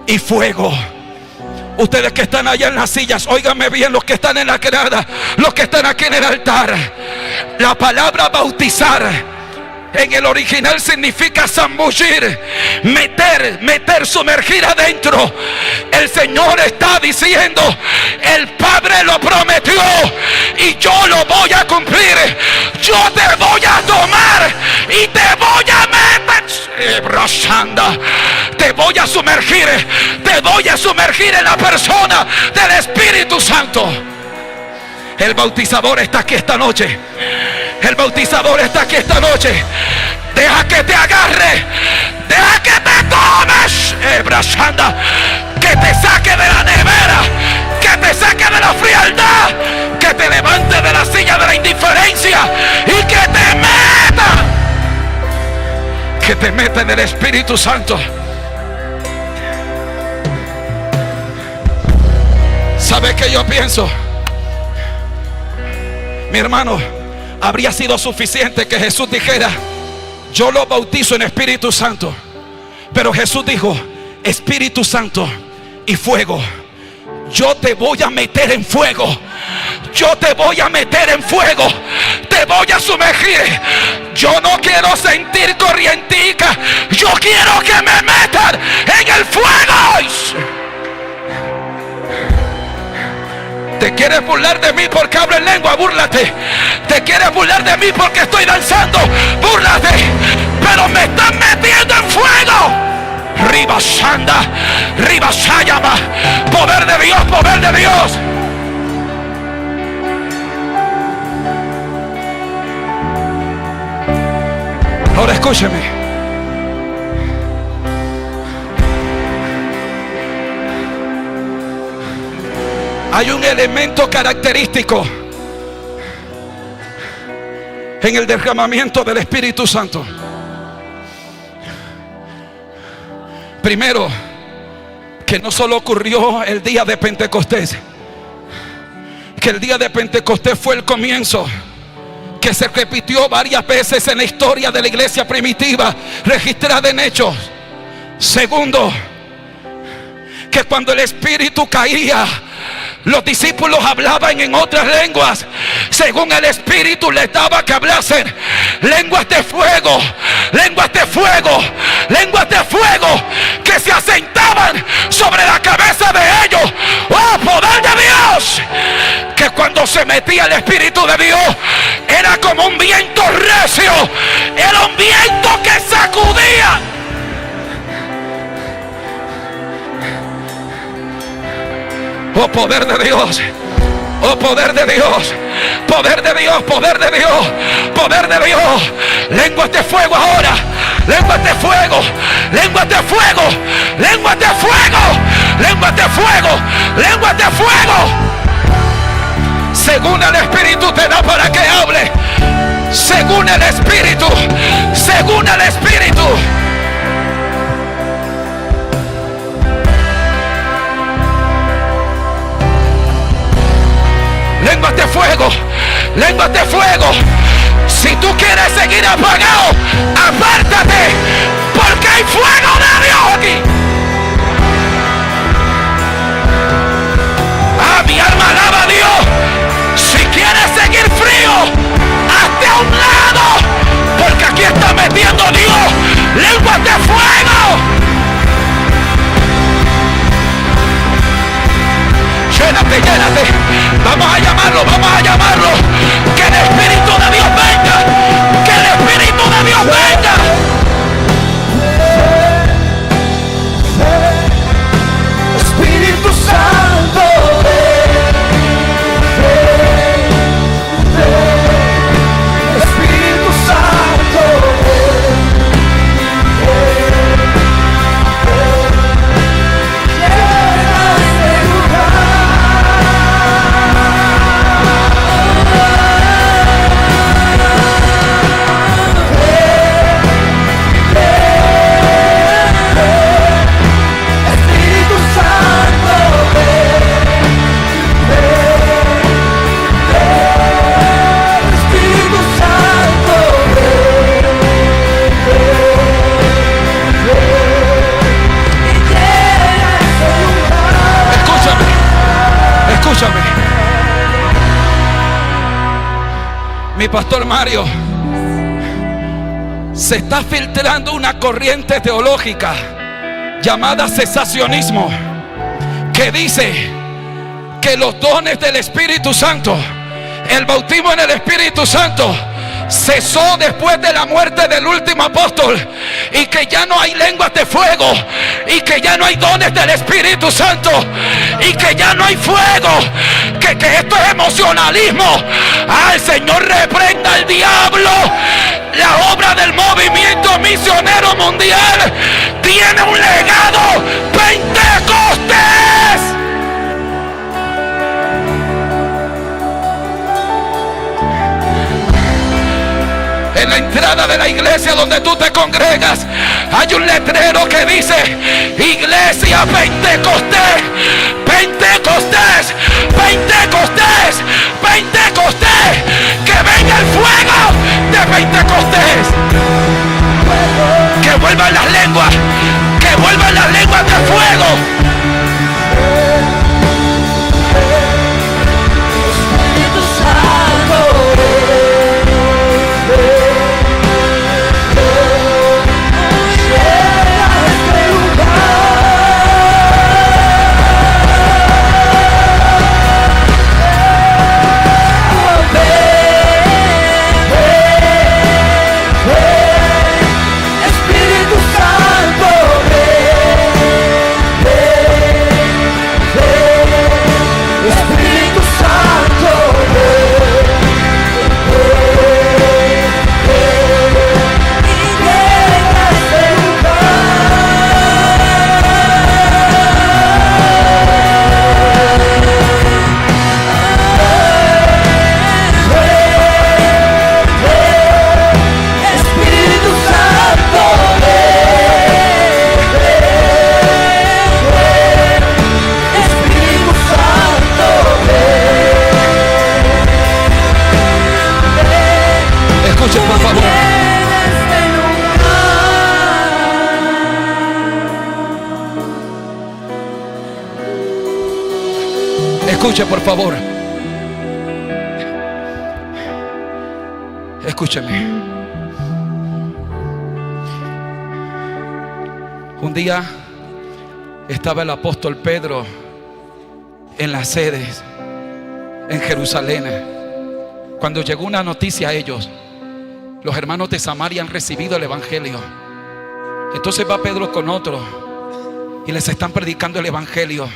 y fuego. Ustedes que están allá en las sillas, óiganme bien, los que están en la grada, los que están aquí en el altar. La palabra bautizar en el original significa zambullir, meter, sumergir adentro. El Señor está diciendo: el Padre lo prometió y yo lo voy a cumplir. Yo te voy a tomar y te voy a meter. Te voy a sumergir en la persona del Espíritu Santo. El bautizador está aquí esta noche. El bautizador está aquí esta noche. Deja que te agarre. Deja que te tomes. Que te saque de la nevera. Que te saque de la frialdad. Que te levante de la silla de la indiferencia. Y que te meta. Que te meta en el Espíritu Santo. ¿Sabe qué yo pienso? Mi hermano, habría sido suficiente que Jesús dijera: yo lo bautizo en Espíritu Santo. Pero Jesús dijo: Espíritu Santo y fuego. Yo te voy a meter en fuego. Yo te voy a meter en fuego. Te voy a sumergir. Yo no quiero sentir corrientica. Yo quiero que me metan en el fuego. ¿Te quieres burlar de mí porque hablo en lengua? Búrlate. ¿Te quieres burlar de mí porque estoy danzando? Búrlate. Pero me están metiendo en fuego. Ribasanda, Ribasayama. Poder de Dios, poder de Dios. Ahora escúcheme. Hay un elemento característico en el derramamiento del Espíritu Santo. Primero, que no solo ocurrió el día de Pentecostés, que el día de Pentecostés fue el comienzo, que se repitió varias veces en la historia de la iglesia primitiva, registrada en Hechos. Segundo, que cuando el Espíritu caía, los discípulos hablaban en otras lenguas según el Espíritu les daba que hablasen. Lenguas de fuego, lenguas de fuego, lenguas de fuego que se asentaban sobre la cabeza de ellos. ¡Oh, poder de Dios! Que cuando se metía el Espíritu de Dios era como un viento recio. Era un viento que sacudía. Oh, poder de Dios. Oh, poder de Dios. Poder de Dios, poder de Dios, poder de Dios. Lenguas de fuego ahora. Lenguas de fuego. Lenguas de fuego. Lenguas de fuego. Lenguas de fuego. Lenguas de fuego. Según el Espíritu te da para que hable. Según el Espíritu. Según el Espíritu. Lenguas de fuego, lenguas de fuego. Si tú quieres seguir apagado, apártate, porque hay fuego de Dios aquí. Ah, mi alma alaba a Dios. Si quieres seguir frío, hazte a un lado, porque aquí está metiendo Dios Mi pastor Mario, se está filtrando una corriente teológica llamada cesacionismo, que dice que los dones del Espíritu Santo, el bautismo en el Espíritu Santo, cesó después de la muerte del último apóstol, y que ya no hay lenguas de fuego, y que ya no hay dones del Espíritu Santo, y que ya no hay fuego, que esto es emocionalismo. Al Señor reprenda al diablo. La obra del movimiento misionero mundial tiene un legado Pentecostés. En la entrada de la iglesia donde tú te congregas hay un letrero que dice: Iglesia Pentecostés, Pentecostés, Pentecostés, Pentecostés. Que venga el fuego de Pentecostés. Que vuelvan las lenguas, que vuelvan las lenguas de fuego. Escuche por favor. Escúcheme. Un día estaba el apóstol Pedro en las sedes en Jerusalén, cuando llegó una noticia a ellos: los hermanos de Samaria han recibido el evangelio. Entonces va Pedro con otro y les están predicando el evangelio,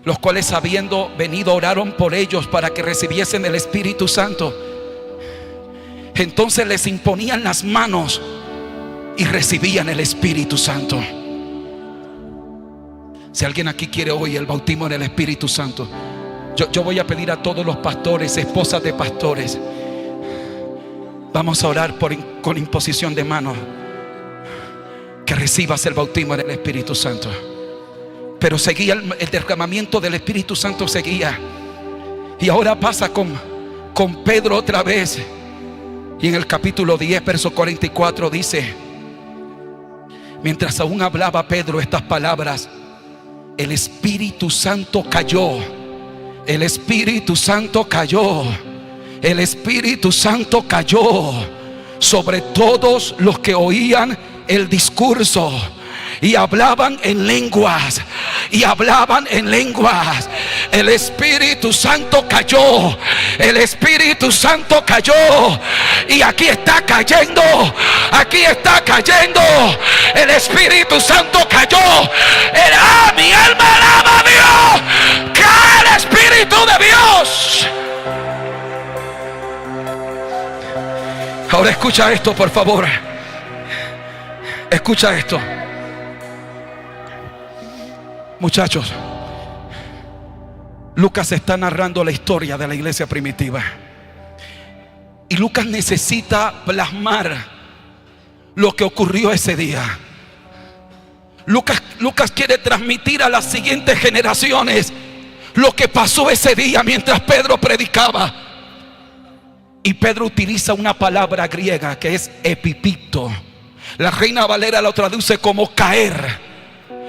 los cuales, habiendo venido, oraron por ellos para que recibiesen el Espíritu Santo. Entonces les imponían las manos y recibían el Espíritu Santo. Si alguien aquí quiere hoy el bautismo en el Espíritu Santo, yo voy a pedir a todos los pastores, esposas de pastores, vamos a orar con imposición de manos, que recibas el bautismo en el Espíritu Santo. Pero seguía el derramamiento del Espíritu Santo, seguía. Y ahora pasa con Pedro otra vez. Y en el capítulo 10, verso 44 dice: mientras aún hablaba Pedro estas palabras, el Espíritu Santo cayó. El Espíritu Santo cayó. El Espíritu Santo cayó sobre todos los que oían el discurso. Y hablaban en lenguas. Y hablaban en lenguas. El Espíritu Santo cayó. El Espíritu Santo cayó. Y aquí está cayendo. Aquí está cayendo. El Espíritu Santo cayó. Mi alma alaba a Dios. Cae el Espíritu de Dios. Ahora escucha esto, por favor. Escucha esto. Muchachos, Lucas está narrando la historia de la iglesia primitiva. Y Lucas necesita plasmar lo que ocurrió ese día. Lucas quiere transmitir a las siguientes generaciones lo que pasó ese día mientras Pedro predicaba. Y Pedro utiliza una palabra griega que es epipito. La Reina Valera lo traduce como caer.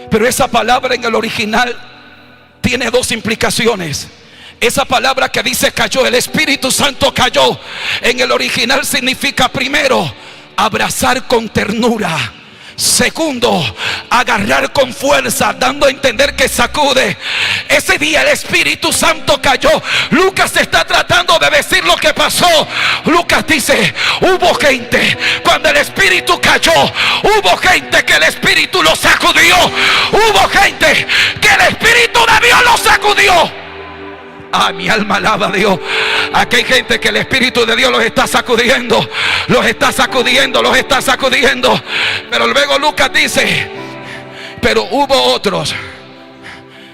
Pero esa palabra en el original tiene dos implicaciones. Esa palabra que dice cayó, el Espíritu Santo cayó, en el original significa primero, abrazar con ternura. Segundo, agarrar con fuerza, dando a entender que sacude. Ese día el Espíritu Santo cayó. Lucas está tratando de decir lo que pasó. Lucas dice, hubo gente, cuando el Espíritu cayó, hubo gente que el Espíritu lo sacudió. Hubo gente que el Espíritu de Dios lo sacudió. Ah, mi alma alaba a Dios. Aquí hay gente que el Espíritu de Dios los está sacudiendo. Los está sacudiendo, los está sacudiendo. Pero luego Lucas dice, pero hubo otros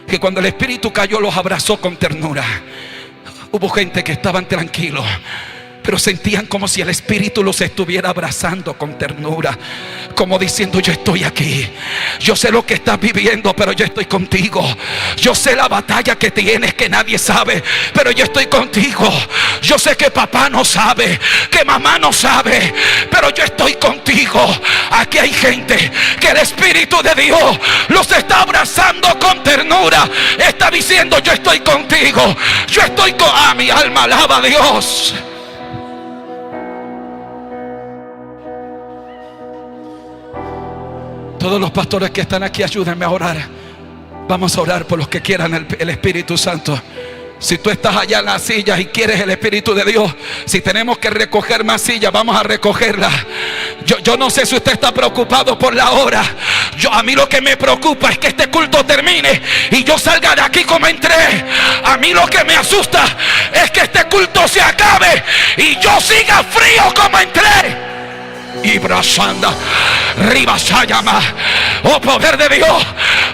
que cuando el Espíritu cayó los abrazó con ternura. Hubo gente que estaban tranquilos, pero sentían como si el Espíritu los estuviera abrazando con ternura, como diciendo, yo estoy aquí, yo sé lo que estás viviendo, pero yo estoy contigo. Yo sé la batalla que tienes que nadie sabe, pero yo estoy contigo. Yo sé que papá no sabe, que mamá no sabe, pero yo estoy contigo. Aquí hay gente que el Espíritu de Dios los está abrazando con ternura. Está diciendo, yo estoy contigo, yo estoy con... Ah, mi alma alaba a Dios. Todos los pastores que están aquí, ayúdenme a orar. Vamos a orar por los que quieran el Espíritu Santo. Si tú estás allá en las sillas y quieres el Espíritu de Dios, si tenemos que recoger más sillas, vamos a recogerlas. Yo no sé si usted está preocupado por la hora. A mí lo que me preocupa es que este culto termine y yo salga de aquí como entré. A mí lo que me asusta es que este culto se acabe y yo siga frío como entré. Y brasanda, ribasayama. Oh, poder de Dios,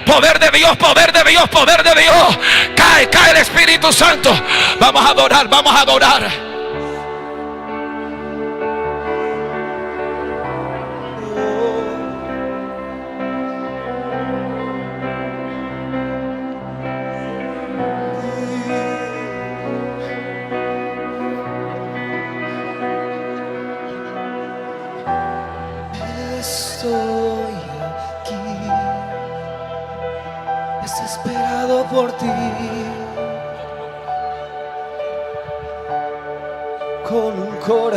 poder de Dios, poder de Dios, poder de Dios. Cae el Espíritu Santo. Vamos a adorar, vamos a adorar. Estoy aquí, desesperado por ti, con un corazón